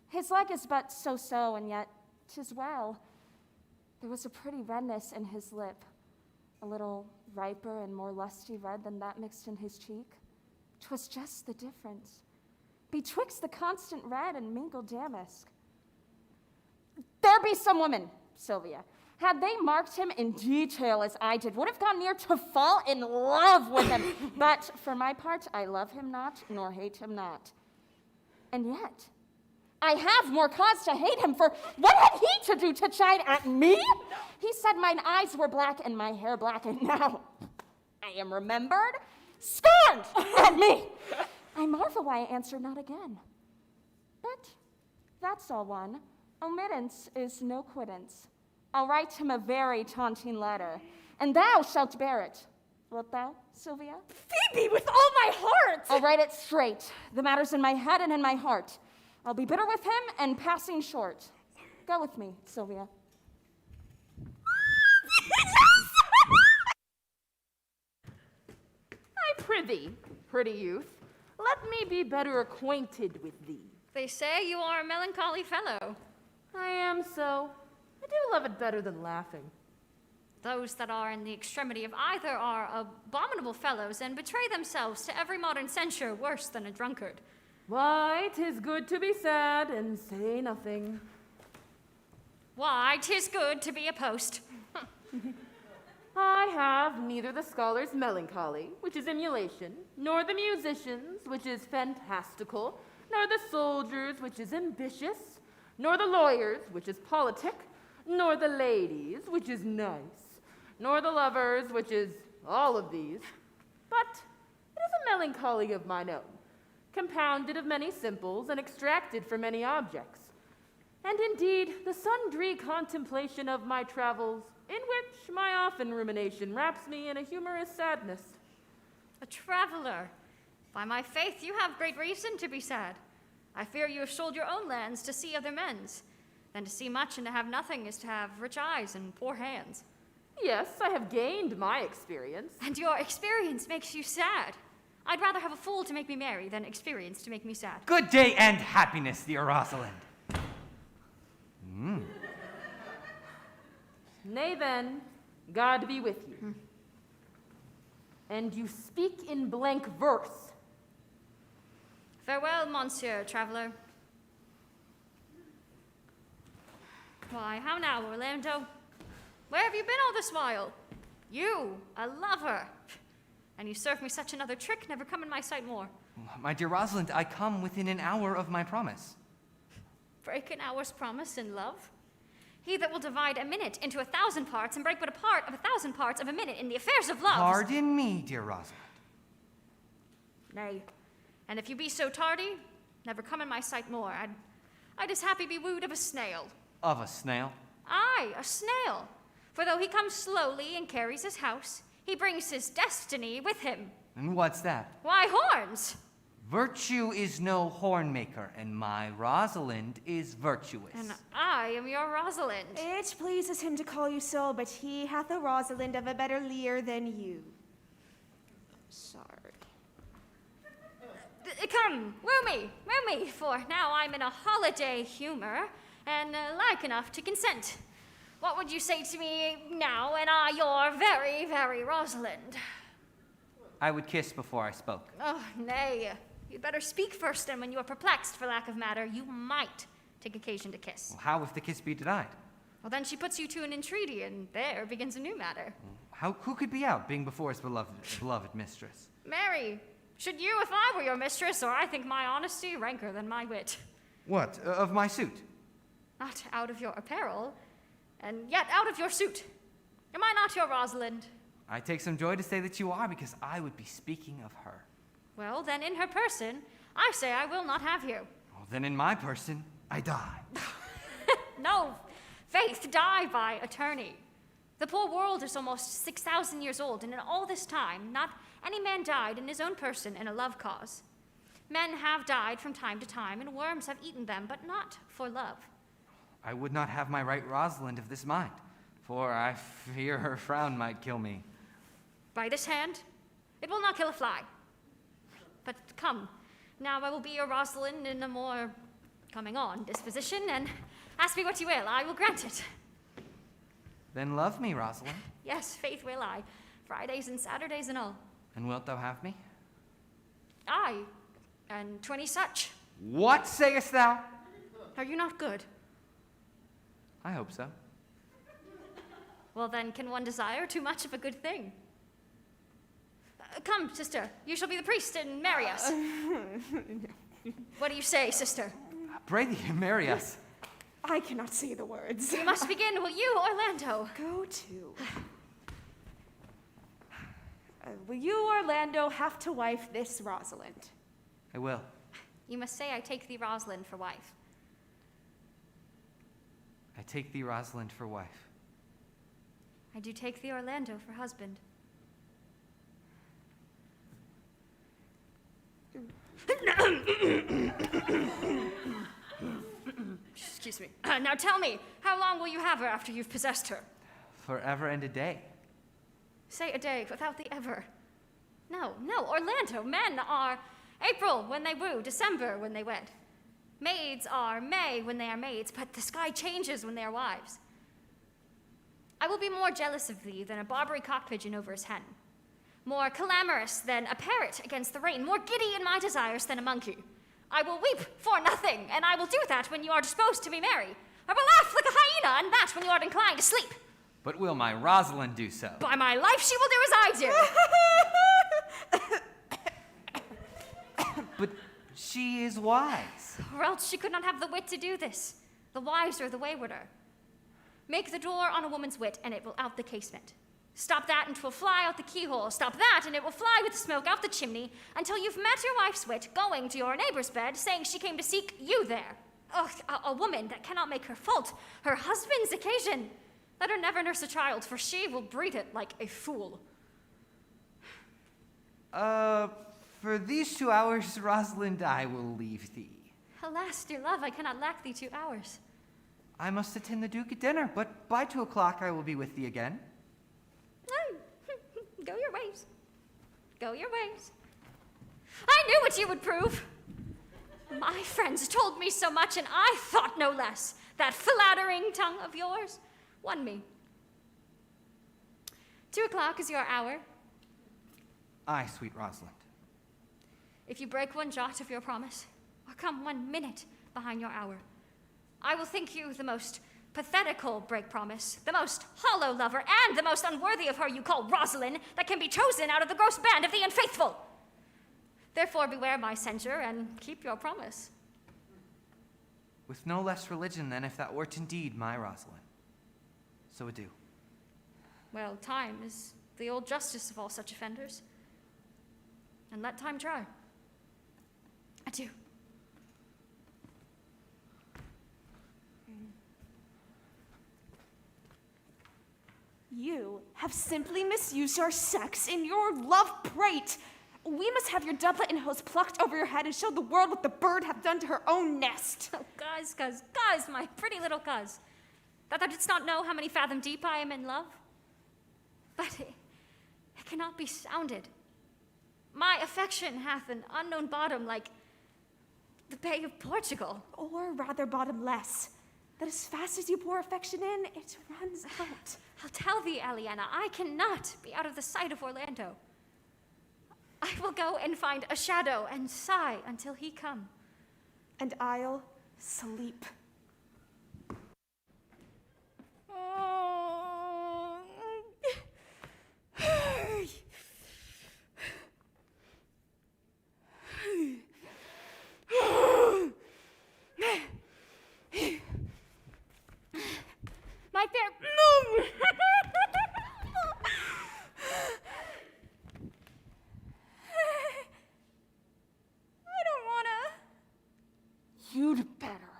His leg is but so-so, and yet 'tis well. There was a pretty redness in his lip, a little riper and more lusty red than that mixed in his cheek. 'Twas just the difference betwixt the constant red and mingled damask. There be some women, Sylvia, had they marked him in detail as I did, would have gone near to fall in love with him. But for my part, I love him not, nor hate him not. And yet, I have more cause to hate him, for what had he to do to chide at me? He said mine eyes were black and my hair black, and now I am remembered, scorned at me. I marvel why I answer not again. But that's all one. Omittance is no quittance. I'll write him a very taunting letter, and thou shalt bear it, Wilt thou, Sylvia? Phoebe, with all my heart! I'll write it straight. The matter's in my head and in my heart. I'll be bitter with him and passing short. Go with me, Sylvia. I prithee, pretty youth, let me be better acquainted with thee. They say you are a melancholy fellow. I am so. I do love it better than laughing. Those that are in the extremity of either are abominable fellows and betray themselves to every modern censure worse than a drunkard. Why, 'tis good to be sad and say nothing. Why, 'tis good to be a post. I have neither the scholar's melancholy, which is emulation, nor the musician's, which is fantastical, nor the soldier's, which is ambitious, nor the lawyer's, which is politic, nor the lady's, which is nice, nor the lover's, which is all of these. But it is a melancholy of mine own, compounded of many simples and extracted from many objects. And indeed, the sundry contemplation of my travels, in which my often rumination wraps me in a humorous sadness. A traveler. By my faith, you have great reason to be sad. I fear you have sold your own lands to see other men's. Then to see much and to have nothing is to have rich eyes and poor hands. Yes, I have gained my experience. And your experience makes you sad. I'd rather have a fool to make me merry than experience to make me sad. Good day and happiness, dear Rosalind. Nay then, God be with you. And you speak in blank verse. Farewell, monsieur traveler. Why, how now, Orlando? Where have you been all this while? You, a lover. And you serve me such another trick, never come in my sight more. My dear Rosalind, I come within an hour of my promise. Break an hour's promise in love? He that will divide a minute into 1,000 parts and break but a part of 1,000 parts of a minute in the affairs of love. Pardon me, dear Rosalind. Nay, and if you be so tardy, never come in my sight more. I'd as happy be wooed of a snail. Of a snail? Aye, a snail. For though he comes slowly and carries his house, he brings his destiny with him. And what's that? Why, horns! Virtue is no horn maker, and my Rosalind is virtuous. And I am your Rosalind. It pleases him to call you so, but he hath a Rosalind of a better leer than you. Sorry. Come, woo me, for now I'm in a holiday humor, and like enough to consent. What would you say to me now, and I your very, very Rosalind? I would kiss before I spoke. Oh, nay. You'd better speak first, and when you are perplexed for lack of matter, you might take occasion to kiss. Well, how if the kiss be denied? Well, then she puts you to an entreaty, and there begins a new matter. Who could be out, being before his beloved mistress? Mary, should you, if I were your mistress, or I think my honesty ranker than my wit? What, of my suit? Not out of your apparel, and yet out of your suit. Am I not your Rosalind? I take some joy to say that you are, because I would be speaking of her. Well, then in her person, I say I will not have you. Well, then in my person, I die. No, faith, die by attorney. The poor world is almost 6,000 years old, and in all this time, not any man died in his own person in a love cause. Men have died from time to time, and worms have eaten them, but not for love. I would not have my right Rosalind of this mind, for I fear her frown might kill me. By this hand, it will not kill a fly. But come, now I will be your Rosalind in a more coming-on disposition, and ask me what you will, I will grant it. Then love me, Rosalind. Yes, faith will I, Fridays and Saturdays and all. And wilt thou have me? Aye, and 20 such. What sayest thou? Are you not good? I hope so. Well, then, can one desire too much of a good thing? Come, sister, you shall be the priest and marry us. What do you say, sister? Pray thee, marry us. I cannot say the words. You must begin, will you, Orlando? Go to. Will you, Orlando, have to wife this Rosalind? I will. You must say I take thee, Rosalind, for wife. I take thee, Rosalind, for wife. I do take thee, Orlando, for husband. Excuse me. Now tell me, how long will you have her after you've possessed her? Forever and a day. Say a day without the ever. No, Orlando, men are April when they woo, December when they wed. Maids are May when they are maids, but the sky changes when they are wives. I will be more jealous of thee than a Barbary cock pigeon over his hen. More clamorous than a parrot against the rain, more giddy in my desires than a monkey. I will weep for nothing, and I will do that when you are disposed to be merry. I will laugh like a hyena, and that when you are inclined to sleep. But will my Rosalind do so? By my life, she will do as I do. But she is wise. Or else she could not have the wit to do this. The wiser, the waywarder. Make the door on a woman's wit, and it will out the casement. Stop that, and 'twill fly out the keyhole. Stop that, and it will fly with the smoke out the chimney, until you've met your wife's wit going to your neighbor's bed, saying she came to seek you there. Ugh, a woman that cannot make her fault her husband's occasion. Let her never nurse a child, for she will breed it like a fool. For these 2 hours, Rosalind, I will leave thee. Alas, dear love, I cannot lack thee 2 hours. I must attend the Duke at dinner, but by 2 o'clock I will be with thee again. Oh, go your ways. Go your ways. I knew what you would prove. My friends told me so much, and I thought no less. That flattering tongue of yours won me. 2 o'clock is your hour. Aye, sweet Rosalind. If you break one jot of your promise, or come 1 minute behind your hour, I will think you the most pathetical break promise, the most hollow lover, and the most unworthy of her you call Rosalind that can be chosen out of the gross band of the unfaithful. Therefore beware my censure, and keep your promise. With no less religion than if that wert indeed my Rosalind. So adieu. Well, time is the old justice of all such offenders. And let time try. Adieu. You have simply misused your sex in your love prate. We must have your doublet and hose plucked over your head and show the world what the bird hath done to her own nest. Oh, cuz, my pretty little cuz, that thou didst not know how many fathom deep I am in love? But it cannot be sounded. My affection hath an unknown bottom like the Bay of Portugal. Or rather bottomless, that as fast as you pour affection in, it runs out. I'll tell thee, Aliena, I cannot be out of the sight of Orlando. I will go and find a shadow and sigh until he come. And I'll sleep. My fair... I don't wanna... You'd better.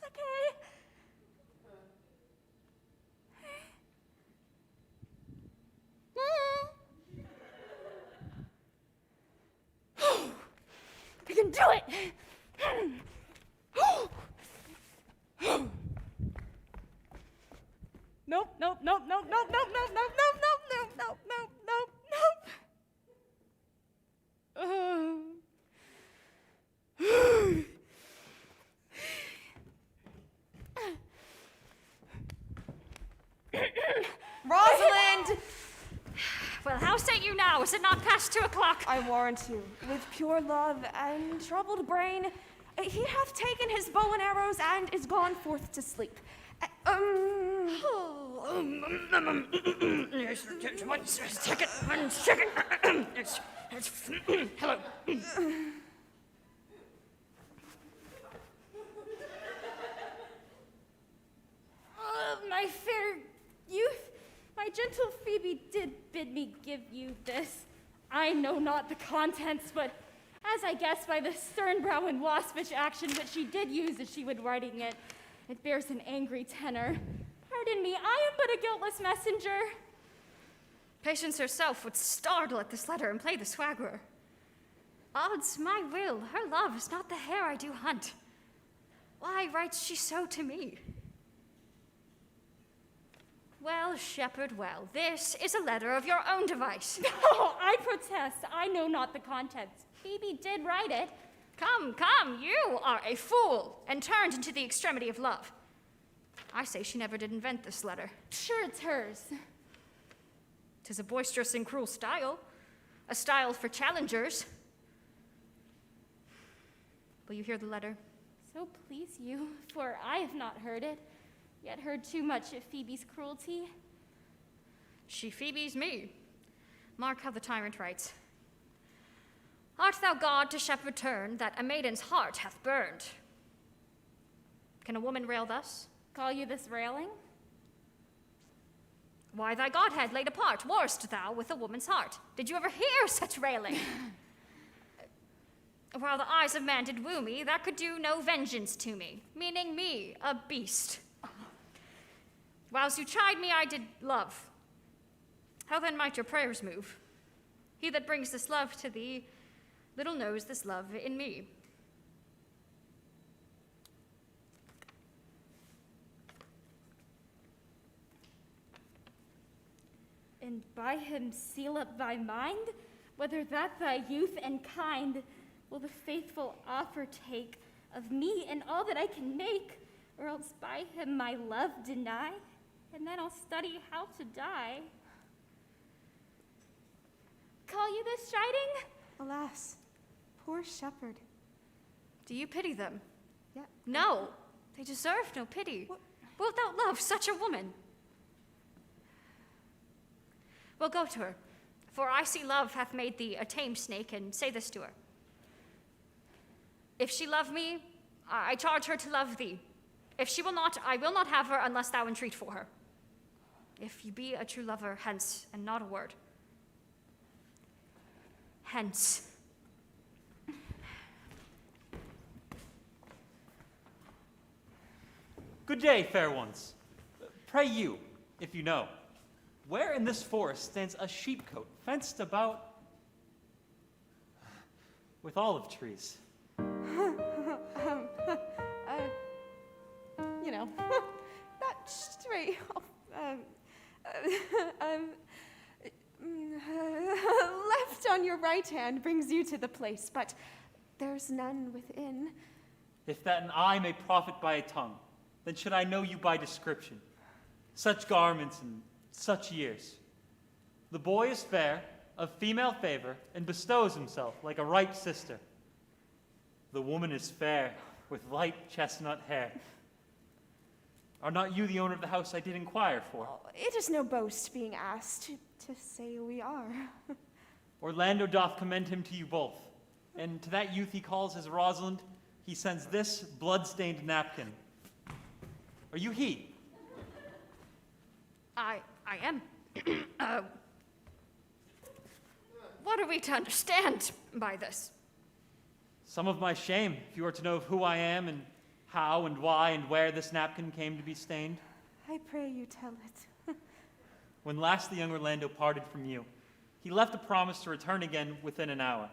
Okay. I can do it! Nope, nope, nope, nope, nope, nope, nope, nope, nope, nope, nope, nope, nope, nope. Rosalind! Well, how say you now? Is it not past 2 o'clock? I warrant you, with pure love and troubled brain, he hath taken his bow and arrows and is gone forth to sleep. One second. Hello. My fair youth, my gentle Phoebe did bid me give you this. I know not the contents, but as I guess by the stern brow and waspish action which she did use as she would writing it, it bears an angry tenor. Pardon me, I am but a guiltless messenger. Patience herself would startle at this letter and play the swaggerer. Odds my will, her love is not the hare I do hunt. Why writes she so to me? Well, shepherd, well, this is a letter of your own device. Oh, I protest. I know not the contents. Phoebe did write it. Come, come, you are a fool, and turned into the extremity of love. I say she never did invent this letter. Sure, it's hers. 'Tis a boisterous and cruel style, a style for challengers. Will you hear the letter? So please you, for I have not heard it, yet heard too much of Phoebe's cruelty. She Phoebes me. Mark how the tyrant writes. Art thou God to shepherd turn, that a maiden's heart hath burned? Can a woman rail thus? Call you this railing? Why thy godhead laid apart, warst thou with a woman's heart? Did you ever hear such railing? While the eyes of man did woo me, that could do no vengeance to me, meaning me, a beast. Whilst you chide me, I did love. How then might your prayers move? He that brings this love to thee, little knows this love in me. And by him seal up thy mind, whether that thy youth and kind will the faithful offer take of me and all that I can make, or else by him my love deny, and then I'll study how to die. Call you this chiding? Alas, poor shepherd. Do you pity them? Yeah. No, they deserve no pity. What? Wilt thou love such a woman? Well, go to her, for I see love hath made thee a tame snake, and say this to her. If she love me, I charge her to love thee. If she will not, I will not have her unless thou entreat for her. If you be a true lover, hence, and not a word. Hence. Good day, fair ones. Pray you, if you know, where in this forest stands a sheepcote fenced about with olive trees? You know, that straight off, left on your right hand brings you to the place, but there's none within. If that an eye may profit by a tongue, then should I know you by description. Such garments and such years. The boy is fair, of female favor, and bestows himself like a ripe sister. The woman is fair, with light chestnut hair. Are not you the owner of the house I did inquire for? Oh, it is no boast being asked to say we are. Orlando doth commend him to you both, and to that youth he calls his Rosalind, he sends this blood-stained napkin. Are you he? I am. What are we to understand by this? Some of my shame, if you are to know of who I am and how and why and where this napkin came to be stained. I pray you tell it. When last the young Orlando parted from you, he left a promise to return again within an hour.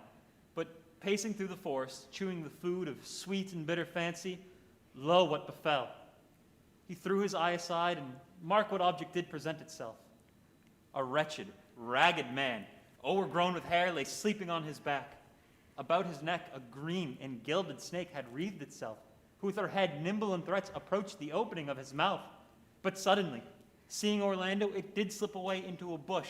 But pacing through the forest, chewing the food of sweet and bitter fancy, lo, what befell. He threw his eye aside, and mark what object did present itself. A wretched, ragged man, overgrown with hair, lay sleeping on his back. About his neck a green and gilded snake had wreathed itself, who with her head nimble in threats approached the opening of his mouth. But suddenly, seeing Orlando, it did slip away into a bush,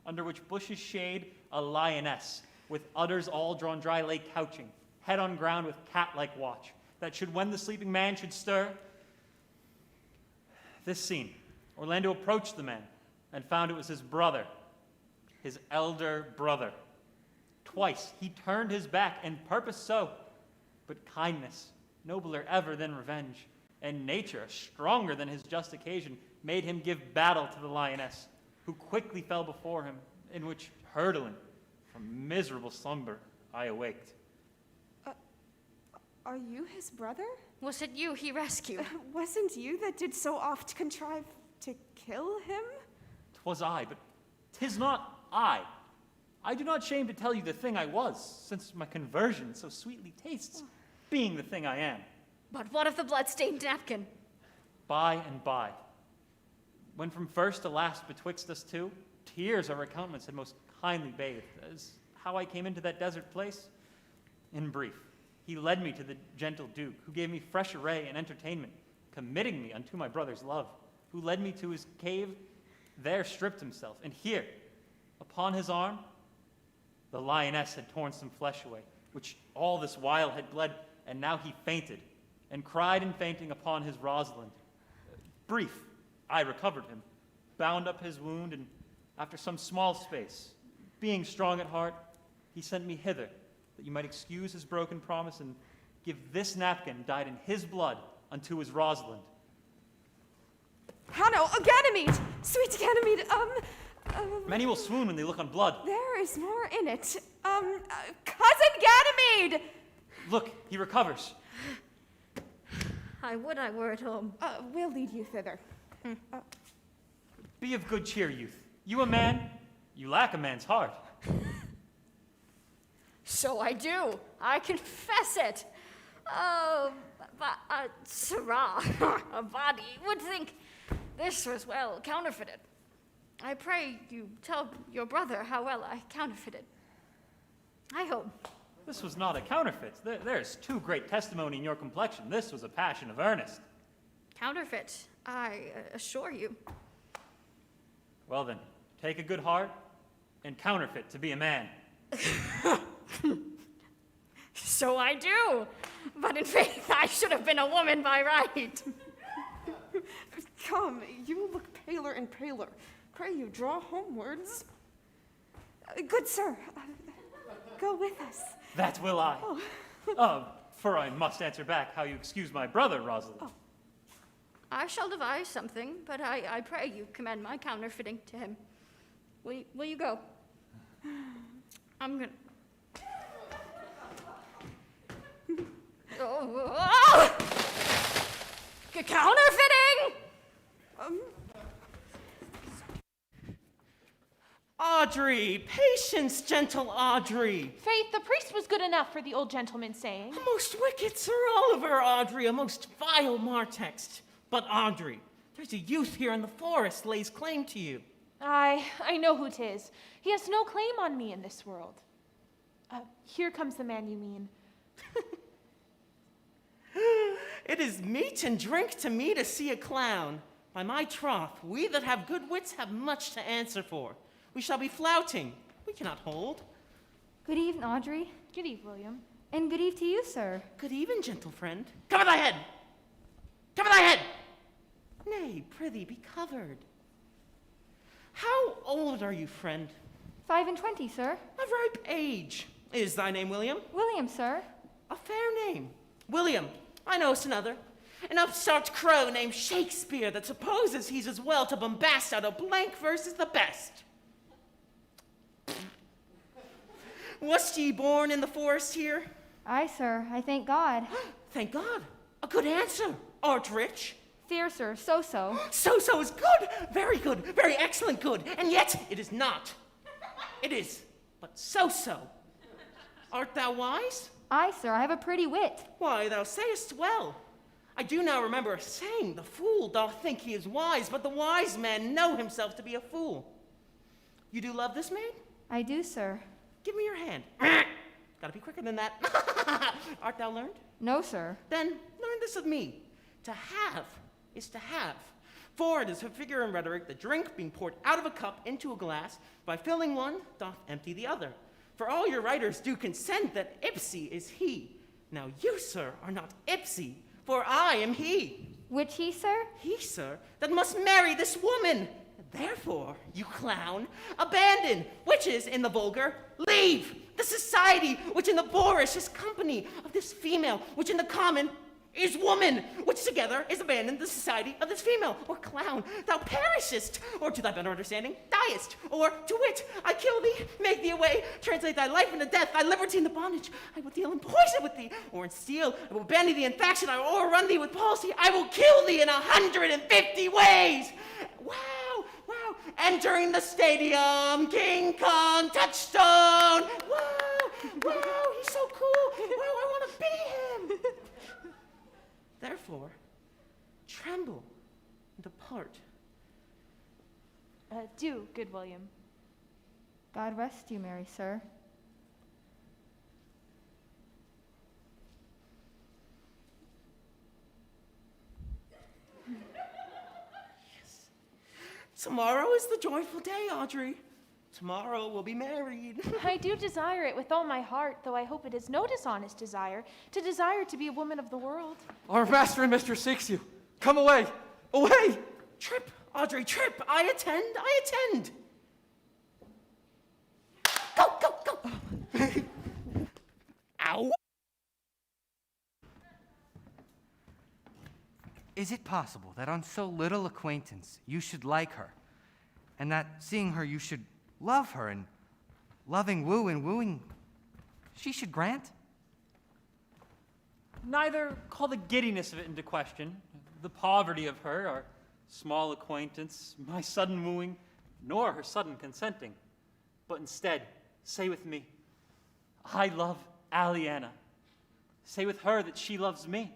under which bush's shade a lioness, with udders all drawn dry, lay couching, head on ground with cat-like watch, that should when the sleeping man should stir. This scene, Orlando approached the man, and found it was his brother, his elder brother. Twice he turned his back, and purpose so, but kindness, nobler ever than revenge, and nature, stronger than his just occasion, made him give battle to the lioness, who quickly fell before him, in which, hurtling from miserable slumber, I awaked. Are you his brother? Was it you he rescued? Wasn't you that did so oft contrive to kill him? 'Twas I, but 'tis not I. I do not shame to tell you the thing I was, since my conversion so sweetly tastes, being the thing I am. But what of the blood-stained napkin? By and by. When from first to last betwixt us two, tears our countenance had most kindly bathed, as how I came into that desert place. In brief, he led me to the gentle Duke, who gave me fresh array and entertainment, committing me unto my brother's love, who led me to his cave, there stripped himself, and here, upon his arm, the lioness had torn some flesh away, which all this while had bled, and now he fainted, and cried in fainting upon his Rosalind. Brief, I recovered him, bound up his wound, and after some small space, being strong at heart, he sent me hither, that you might excuse his broken promise and give this napkin dyed in his blood unto his Rosalind. How no, Ganymede! Sweet Ganymede, Many will swoon when they look on blood. there is more in it. Cousin Ganymede! Look, he recovers. I would I were at home. We'll lead you thither. Be of good cheer, youth. You a man, you lack a man's heart. So I do. I confess it. Oh, Sarah, a body, would think this was well counterfeited. I pray you tell your brother how well I counterfeited. I hope. This was not a counterfeit. There's too great testimony in your complexion. This was a passion of earnest. Counterfeit, I assure you. Well then, take a good heart and counterfeit to be a man. So I do. But in faith, I should have been a woman by right. Come, you look paler and paler. Pray you draw homewards. Good sir, go with us. That will I. For I must answer back how you excuse my brother, Rosalind. Oh. I shall devise something, but I pray you commend my counterfeiting to him. Will you go? I'm gonna... Oh! Counterfeiting! Audrey! Patience, gentle Audrey! Faith, the priest was good enough for the old gentleman's saying. A most wicked Sir Oliver, Audrey, a most vile martext. But Audrey, there's a youth here in the forest lays claim to you. I know who 'tis. He has no claim on me in this world. Here comes the man you mean. It is meat and drink to me to see a clown. By my troth, we that have good wits have much to answer for. We shall be flouting. We cannot hold. Good eve, Audrey. Good eve, William. And good eve to you, sir. Good even, gentle friend. Cover thy head! Cover thy head! Nay, prithee, be covered. How old are you, friend? 5 and 20, sir. Of ripe age. Is thy name William? William, sir. A fair name. William, I know's another. An upstart crow named Shakespeare that supposes he's as well to bombast out a blank verse as the best. Wast ye born in the forest here? Aye, sir. I thank God. Thank God. A good answer. Art rich? Fair, sir. So-so. So-so is good. Very good. Very excellent good. And yet it is not. It is but so-so. Art thou wise? Aye, sir. I have a pretty wit. Why, thou sayest well. I do now remember a saying, the fool doth think he is wise, but the wise man know himself to be a fool. You do love this maid? I do, sir. Give me your hand. Gotta be quicker than that. Art thou learned? No, sir. Then learn this of me. To have is to have. For it is a figure in rhetoric, the drink being poured out of a cup into a glass, by filling one, doth empty the other. For all your writers do consent that ipsy is he. Now you, sir, are not ipsy, for I am he. Which he, sir? He, sir, that must marry this woman. Therefore, you clown, abandon, which is in the vulgar, leave the society, which in the boorish is company of this female, which in the common is woman, which together is abandoned the society of this female, or clown, thou perishest, or to thy better understanding, diest, or to wit, I kill thee, make thee away, translate thy life into death, thy liberty into bondage, I will deal in poison with thee, or in steel, I will bandy thee in faction, I will overrun thee with policy, I will kill thee in 150 ways. Wow, entering the stadium, King Kong, Touchstone! Wow, wow, he's so cool. Wow, I want to be him. Therefore, tremble and depart. Do, good William. God rest you, merry sir. Tomorrow is the joyful day, Audrey. Tomorrow we'll be married. I do desire it with all my heart, though I hope it is no dishonest desire, to desire to be a woman of the world. Our master and mistress seeks you. Come away. Away! Trip, Audrey, trip. I attend. Go. Ow. Is it possible that on so little acquaintance you should like her, and that seeing her you should love her, and loving woo and wooing she should grant? Neither call the giddiness of it into question, the poverty of her, our small acquaintance, my sudden wooing, nor her sudden consenting, but instead say with me, I love Aliana. Say with her that she loves me.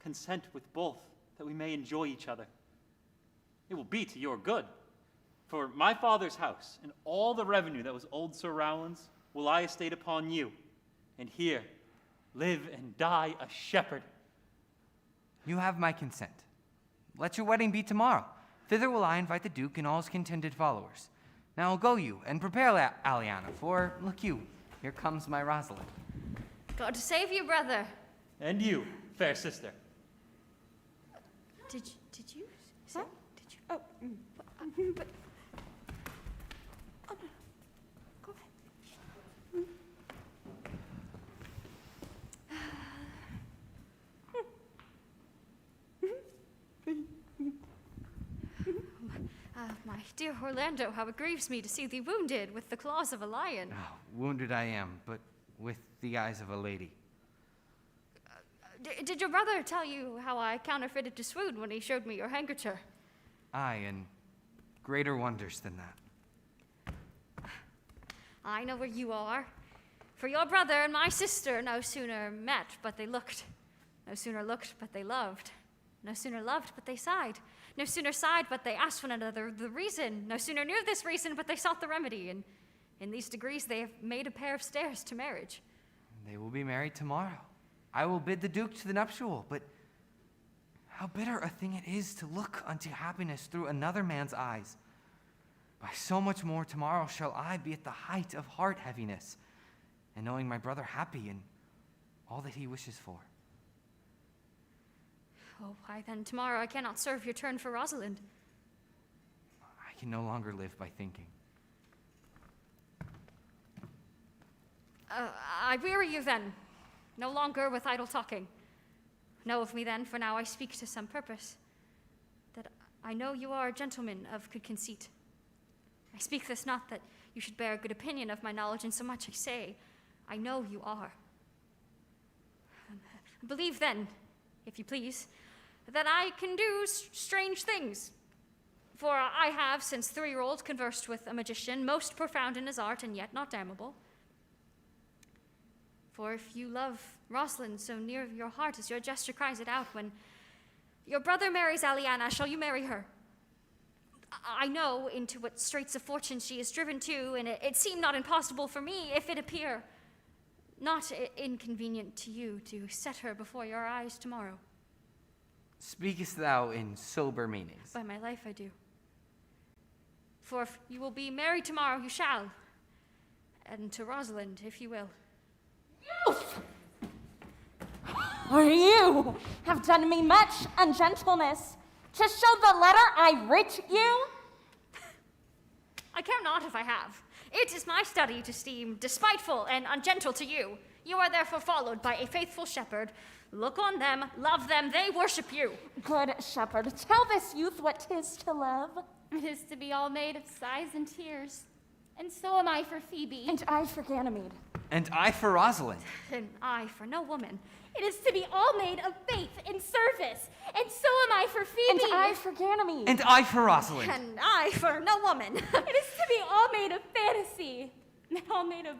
Consent with both, that we may enjoy each other. It will be to your good. For my father's house and all the revenue that was old Sir Rowland's will I estate upon you, and here live and die a shepherd. You have my consent. Let your wedding be tomorrow. Thither will I invite the Duke and all his contented followers. Now go you, and prepare Aliana, for, look you, here comes my Rosalind. God save you, brother. And you, fair sister. Did you say? Huh? Did you? Oh, but. Oh, go ahead. My dear Orlando, how it grieves me to see thee wounded with the claws of a lion. Oh, wounded I am, but with the eyes of a lady. Did your brother tell you how I counterfeited to swoon when he showed me your handkerchief? Aye, and greater wonders than that. I know where you are. For your brother and my sister no sooner met, but they looked. No sooner looked, but they loved. No sooner loved, but they sighed. No sooner sighed, but they asked one another the reason. No sooner knew this reason, but they sought the remedy. And in these degrees, they have made a pair of stairs to marriage. They will be married tomorrow. I will bid the Duke to the nuptial, but how bitter a thing it is to look unto happiness through another man's eyes. By so much more tomorrow shall I be at the height of heart heaviness, and knowing my brother happy in all that he wishes for. Oh, why then tomorrow I cannot serve your turn for Rosalind. I can no longer live by thinking. I weary you then. No longer with idle talking. Know of me then, for now I speak to some purpose, that I know you are a gentleman of good conceit. I speak this not that you should bear a good opinion of my knowledge, and so much I say, I know you are. Believe then, if you please, that I can do strange things. For I have, since 3-year-old, conversed with a magician, most profound in his art, and yet not damnable. For if you love Rosalind so near your heart as your gesture cries it out, when your brother marries Aliana, shall you marry her? I know into what straits of fortune she is driven to, and it seem not impossible for me, if it appear not inconvenient to you, to set her before your eyes tomorrow. Speakest thou in sober meanings? By my life I do. For if you will be married tomorrow, you shall. And to Rosalind, if you will. For you have done me much ungentleness to show the letter I writ you. I care not if I have. It is my study to seem despiteful and ungentle to you. You are therefore followed by a faithful shepherd. Look on them, love them, they worship you. Good shepherd, tell this youth what 'tis to love. It is to be all made of sighs and tears. And so am I for Phoebe. And I for Ganymede. And I for Rosalind. And I for no woman. It is to be all made of faith and service. And so am I for Phoebe. And I for Ganymede. And I for Rosalind. And I for no woman. It is to be all made of fantasy, and all made of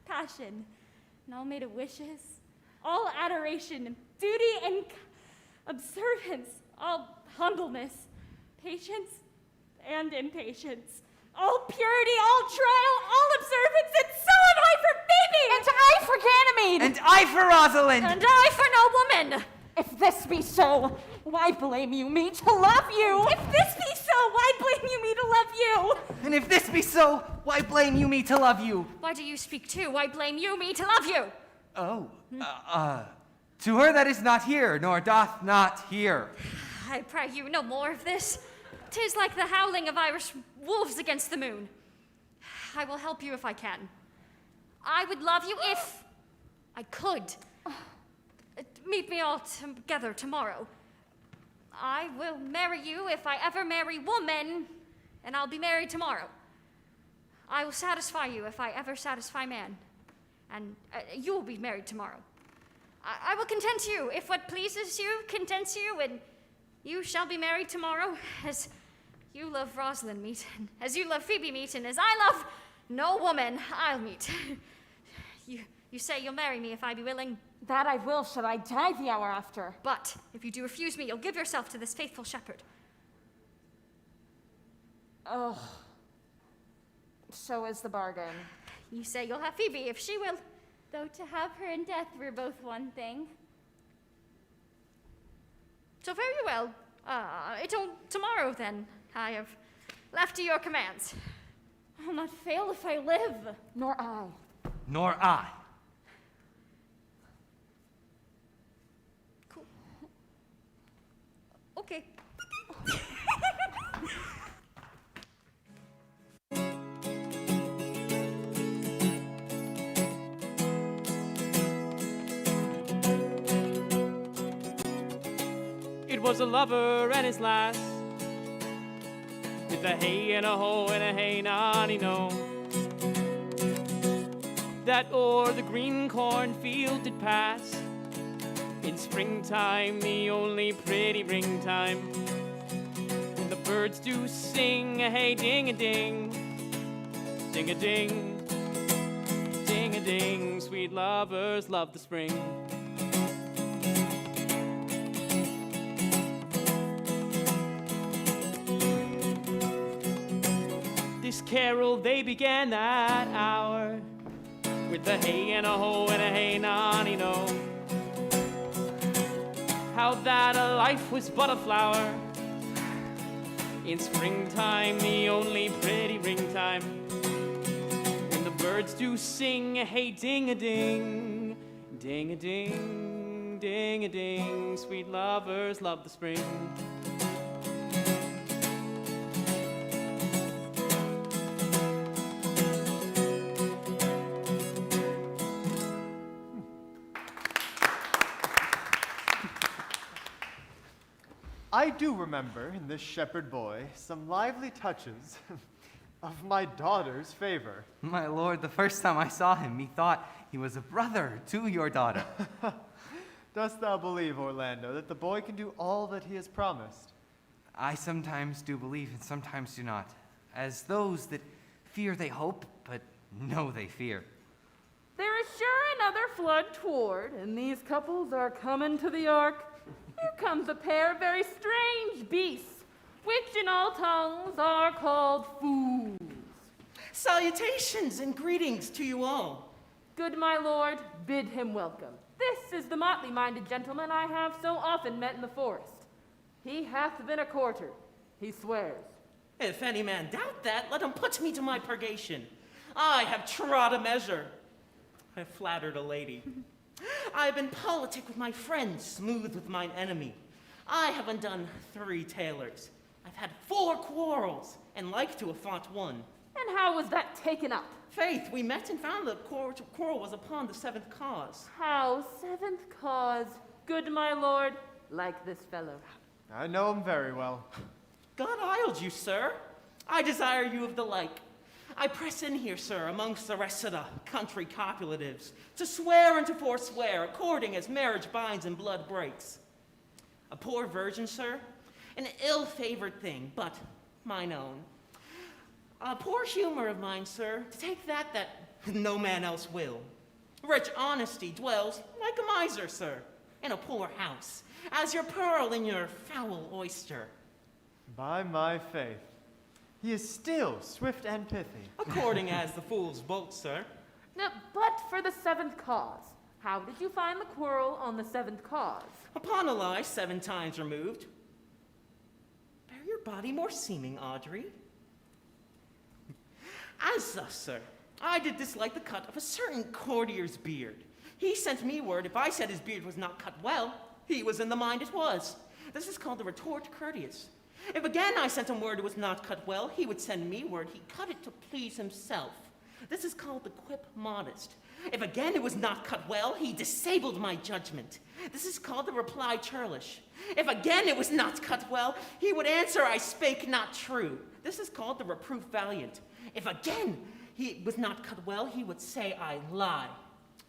passion, and all made of wishes, all adoration, duty, and observance, all humbleness, patience, and impatience, all purity, all trial, all observance, and so am I for Phoebe! And I for Ganymede! And I for Rosalind! And I for no woman! If this be so, why blame you me to love you? If this be so, why blame you me to love you? And if this be so, why blame you me to love you? Why do you speak too? Why blame you me to love you? Oh, to her that is not here, nor doth not hear. I pray you no more of this. 'Tis like the howling of Irish wolves against the moon. I will help you if I can. I would love you if I could. Meet me all together tomorrow. I will marry you if I ever marry woman, and I'll be married tomorrow. I will satisfy you if I ever satisfy man, and you will be married tomorrow. I will content you if what pleases you contents you, and you shall be married tomorrow, as you love Rosalind meet, and as you love Phoebe meet, and as I love no woman I'll meet. You say you'll marry me if I be willing? That I will, should I die the hour after. But if you do refuse me, you'll give yourself to this faithful shepherd. Oh. So is the bargain. You say you'll have Phoebe if she will. Though to have her in death were both one thing. So very well. Till tomorrow then. I have left to your commands. I'll not fail if I live. Nor I. Nor I. Cool. Okay. It was a lover and his lass, with a hey and a ho and a hey nonny no, that o'er the green cornfield did pass, in springtime, the only pretty ring-time, when the birds do sing a hey ding-a-ding, ding-a-ding, ding-a-ding, sweet lovers love the spring. This carol they began that hour, with a hey and a ho and a hey nonny no, how that a life was but a flower, in springtime, the only pretty ring-time, when the birds do sing a hey ding-a-ding, ding-a-ding, ding-a-ding, sweet lovers love the spring. I do remember in this shepherd boy some lively touches of my daughter's favor. My lord, the first time I saw him, methought he was a brother to your daughter. Dost thou believe, Orlando, that the boy can do all that he has promised? I sometimes do believe and sometimes do not. As those that fear they hope, but know they fear. There is sure another flood toward, and these couples are coming to the ark. Here comes a pair of very strange beasts, which in all tongues are called fools. Salutations and greetings to you all. Good my lord, bid him welcome. This is the motley-minded gentleman I have so often met in the forest. He hath been a courter, he swears. If any man doubt that, let him put me to my purgation. I have trod a measure. I have flattered a lady. I have been politic with my friends, smooth with mine enemy. I have undone 3 tailors. I've had 4 quarrels, and like to have fought one. And how was that taken up? Faith, we met and found the quarrel was upon the 7th cause. How 7th cause, good my lord, like this fellow? I know him very well. God isled you, sir. I desire you of the like. I press in here, sir, amongst the rest of the country copulatives, to swear and to forswear, according as marriage binds and blood breaks. A poor virgin, sir, An ill-favored thing, but mine own. A poor humor of mine, sir, to take that no man else will. Rich honesty dwells like a miser, sir, in a poor house, as your pearl in your foul oyster. By my faith, he is still swift and pithy. According as the fool's bolt, sir. Now, but for the seventh cause, how did you find the quarrel on the seventh cause? Upon a lie 7 times removed. Bear your body more seeming, Audrey. As thus, sir, I did dislike the cut of a certain courtier's beard. He sent me word if I said his beard was not cut well, he was in the mind it was. This is called the retort courteous. If again I sent him word it was not cut well, he would send me word he cut it to please himself. This is called the quip modest. If again it was not cut well, he disabled my judgment. This is called the reply churlish. If again it was not cut well, he would answer I spake not true. This is called the reproof valiant. If again he was not cut well, he would say I lie.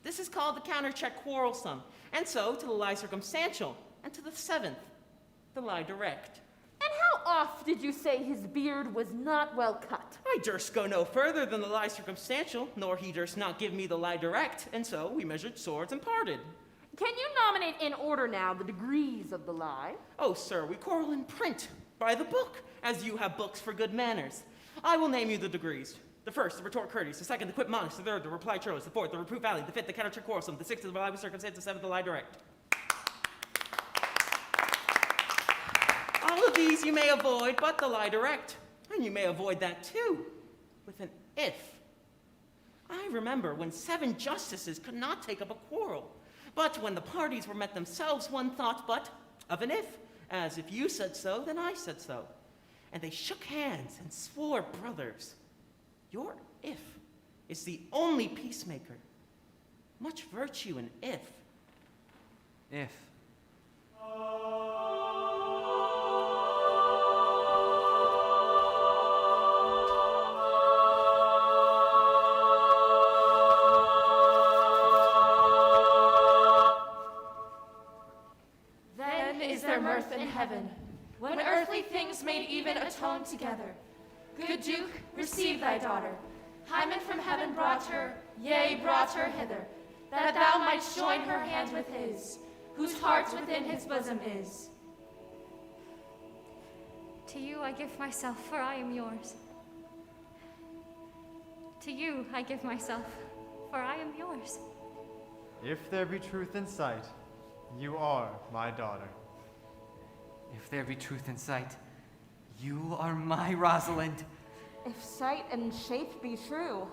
This is called the countercheck quarrelsome. And so to the lie circumstantial, and to the 7th, the lie direct. And how oft did you say his beard was not well cut? I durst go no further than the lie circumstantial, nor he durst not give me the lie direct, and so we measured swords and parted. Can you nominate in order now the degrees of the lie? Oh, sir, we quarrel in print, by the book, as you have books for good manners. I will name you the degrees. The first, the retort courteous. The second, the quip modest. The third, the reply churlish. The fourth, the reproof valiant. The fifth, the countercheck quarrelsome. The sixth, the lie with circumstance. The seventh, the lie direct. All of these you may avoid, but the lie direct. And you may avoid that too, with an if. I remember when 7 justices could not take up a quarrel. But when the parties were met themselves, one thought but of an if. As if you said so, then I said so. And they shook hands and swore brothers. Your if is the only peacemaker. Much virtue in if. If. Then is there mirth in heaven, when earthly things made even atone together. Good Duke, receive thy daughter. Hymen from heaven brought her, yea, brought her hither, that thou mightst join her hand with his, whose heart within his bosom is. To you I give myself, for I am yours. To you I give myself, for I am yours. If there be truth in sight, you are my daughter. If there be truth in sight, you are my Rosalind. If sight and shape be true,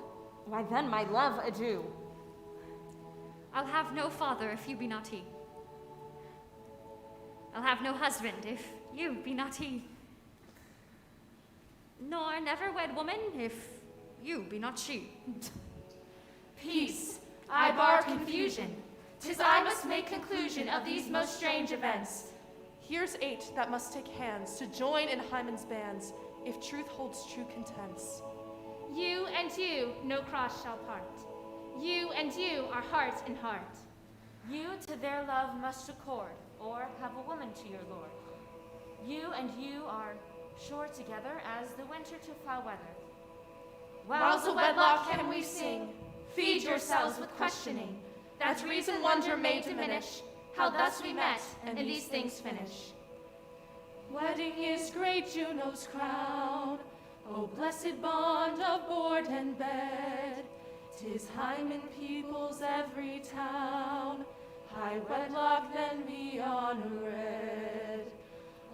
why then my love adieu. I'll have no father if you be not he. I'll have no husband if you be not he. Nor never wed woman if you be not she. Peace, I bar confusion. 'Tis I must make conclusion of these most strange events. Here's 8 that must take hands to join in Hymen's bands, if truth holds true contents. You and you no cross shall part. You and you are heart in heart. You to their love must accord, or have a woman to your lord. You and you are sure together as the winter to foul weather. Whiles a wedlock can we sing, feed yourselves with questioning, that reason wonder may diminish, how thus we met, and these things finish. Wedding is great Juno's crown, O blessed bond of board and bed. 'Tis Hymen peoples every town, high wedlock then be honored.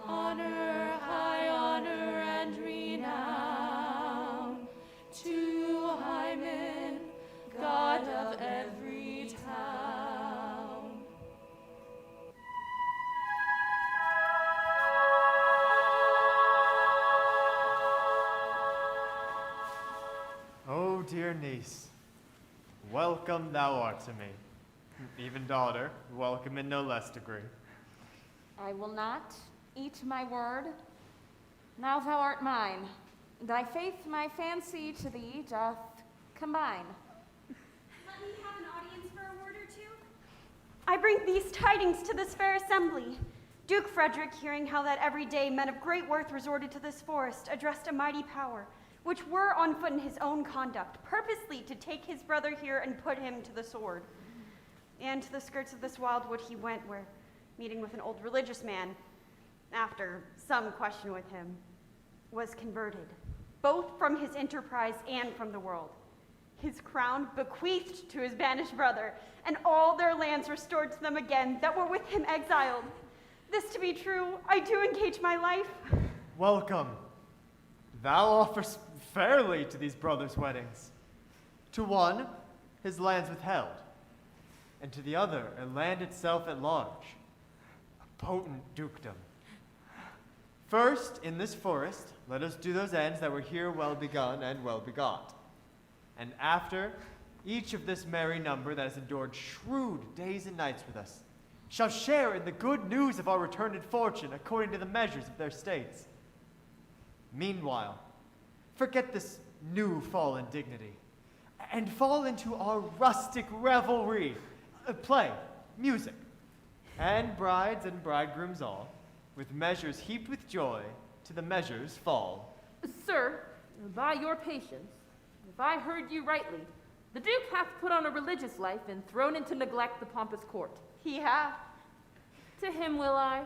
Honor, high honor and renown, to Hymen, God of every town. Oh, dear niece, welcome thou art to me. Even daughter, welcome in no less degree. I will not eat my word. Now thou art mine. Thy faith my fancy to thee doth combine. Let me have an audience for a word or two. I bring these tidings to this fair assembly. Duke Frederick, hearing how that every day men of great worth resorted to this forest, addressed a mighty power, which were on foot in his own conduct, purposely to take his brother here and put him to the sword. And to the skirts of this wild wood he went, where, meeting with an old religious man, after some question with him, was converted, both from his enterprise and from the world. His crown bequeathed to his banished brother, and all their lands restored to them again that were with him exiled. This to be true, I do engage my life. Welcome. Thou offers fairly to these brothers' weddings. To one, his lands withheld, and to the other, a land itself at large, a potent dukedom. First, in this forest, let us do those ends that were here well begun and well begot. And after, each of this merry number that has endured shrewd days and nights with us shall share in the good news of our returned fortune according to the measures of their states. Meanwhile, forget this new fallen dignity, and fall into our rustic revelry, play, music, and brides and bridegrooms all, with measures heaped with joy, to the measures fall. Sir, by your patience, if I heard you rightly, the Duke hath put on a religious life and thrown into neglect the pompous court. He hath. To him will I.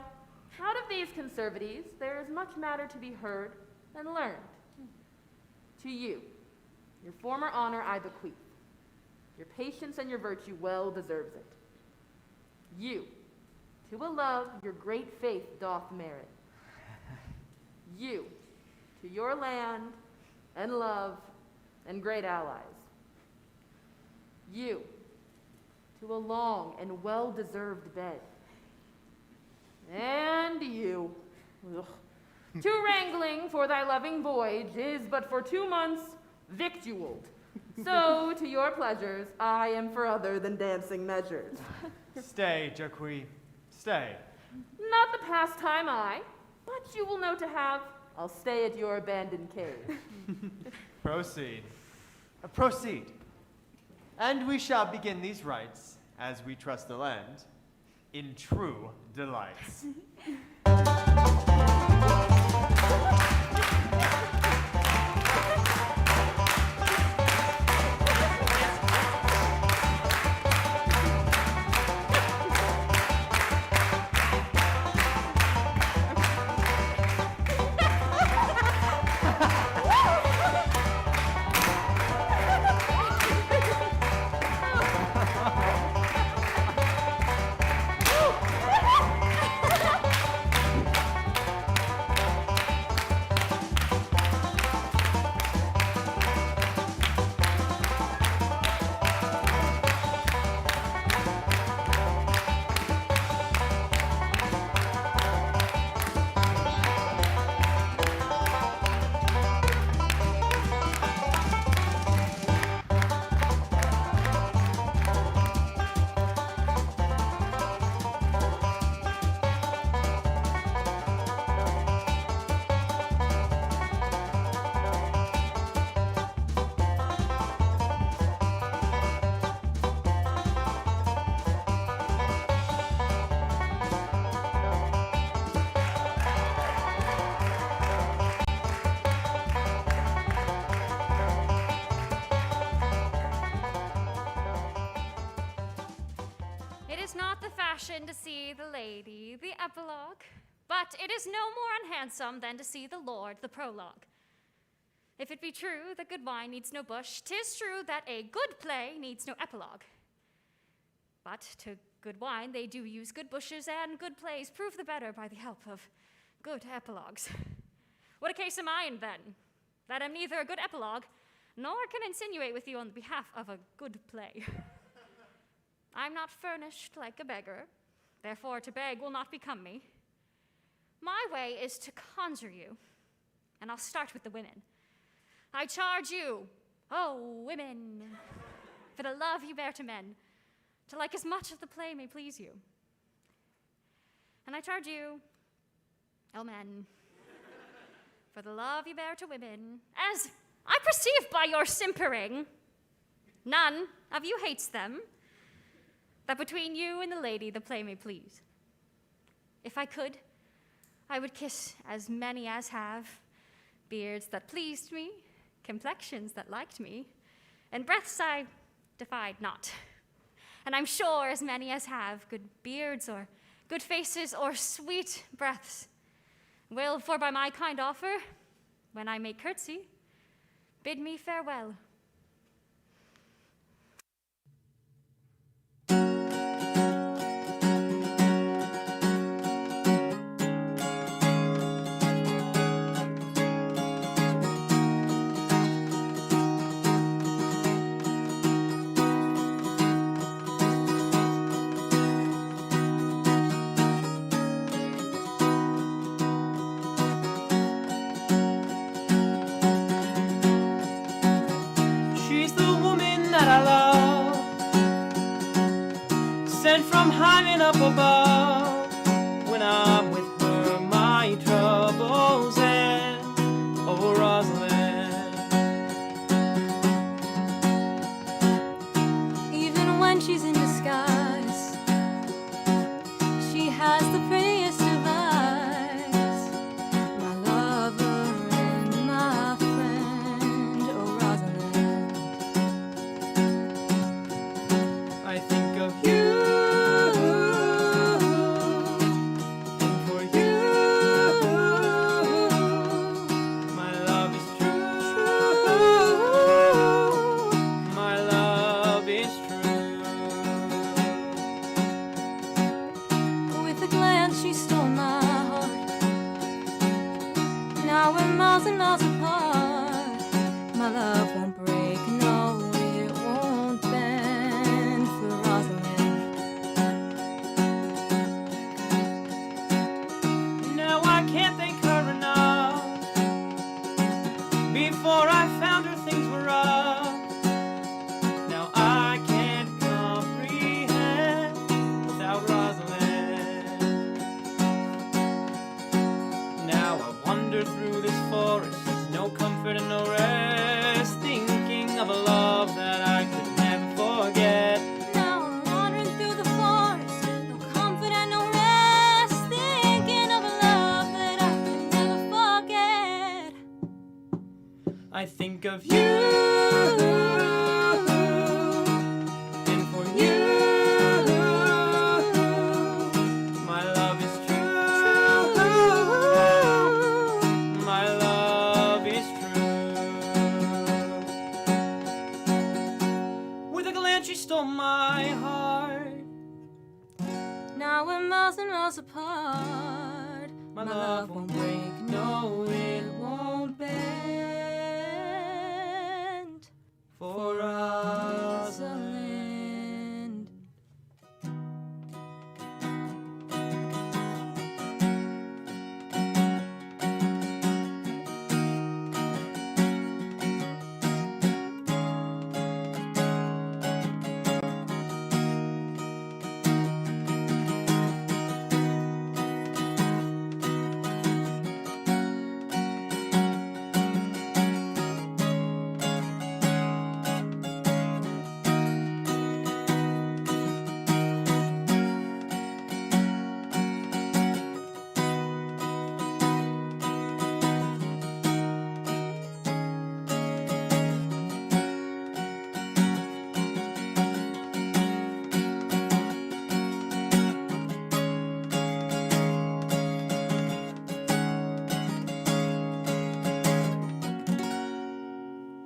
Out of these conservatives, there is much matter to be heard and learned. To you, your former honor I bequeath. Your patience and your virtue well deserves it. You, to a love your great faith doth merit. You, to your land and love and great allies. You, to a long and well-deserved bed. And you, to wrangling for thy loving voyage is but for 2 months victualled. So to your pleasures I am for other than dancing measures. Stay, Jacques, stay. Not the pastime I, but you will know to have. I'll stay at your abandoned cave. Proceed. Proceed. And we shall begin these rites, as we trust the land, in true delights. To see the lady, the epilogue, but it is no more unhandsome than to see the lord, the prologue. If it be true that good wine needs no bush, 'tis true that a good play needs no epilogue. But to good wine they do use good bushes, and good plays prove the better by the help of good epilogues. What a case am I in then, that am neither a good epilogue, nor can insinuate with you on behalf of a good play. I'm not furnished like a beggar, therefore to beg will not become me. My way is to conjure you, and I'll start with the women. I charge you, oh women, for the love you bear to men, to like as much of the play may please you. And I charge you, oh men, for the love you bear to women, as I perceive by your simpering, none of you hates them, that between you and the lady the play may please. If I could, I would kiss as many as have beards that pleased me, complexions that liked me, and breaths I defied not. And I'm sure as many as have good beards or good faces or sweet breaths will, for by my kind offer, when I make curtsy, bid me farewell. From high up above, when I'm with her, my troubles end. Oh, Rosalind. Even when she's in disguise, she has the prettiest of eyes. My lover and my friend, oh, Rosalind. I think of you. I think of you, and for you, my love is true, my love is true. With a glance she stole my heart. Now we're miles and miles apart. My love won't break.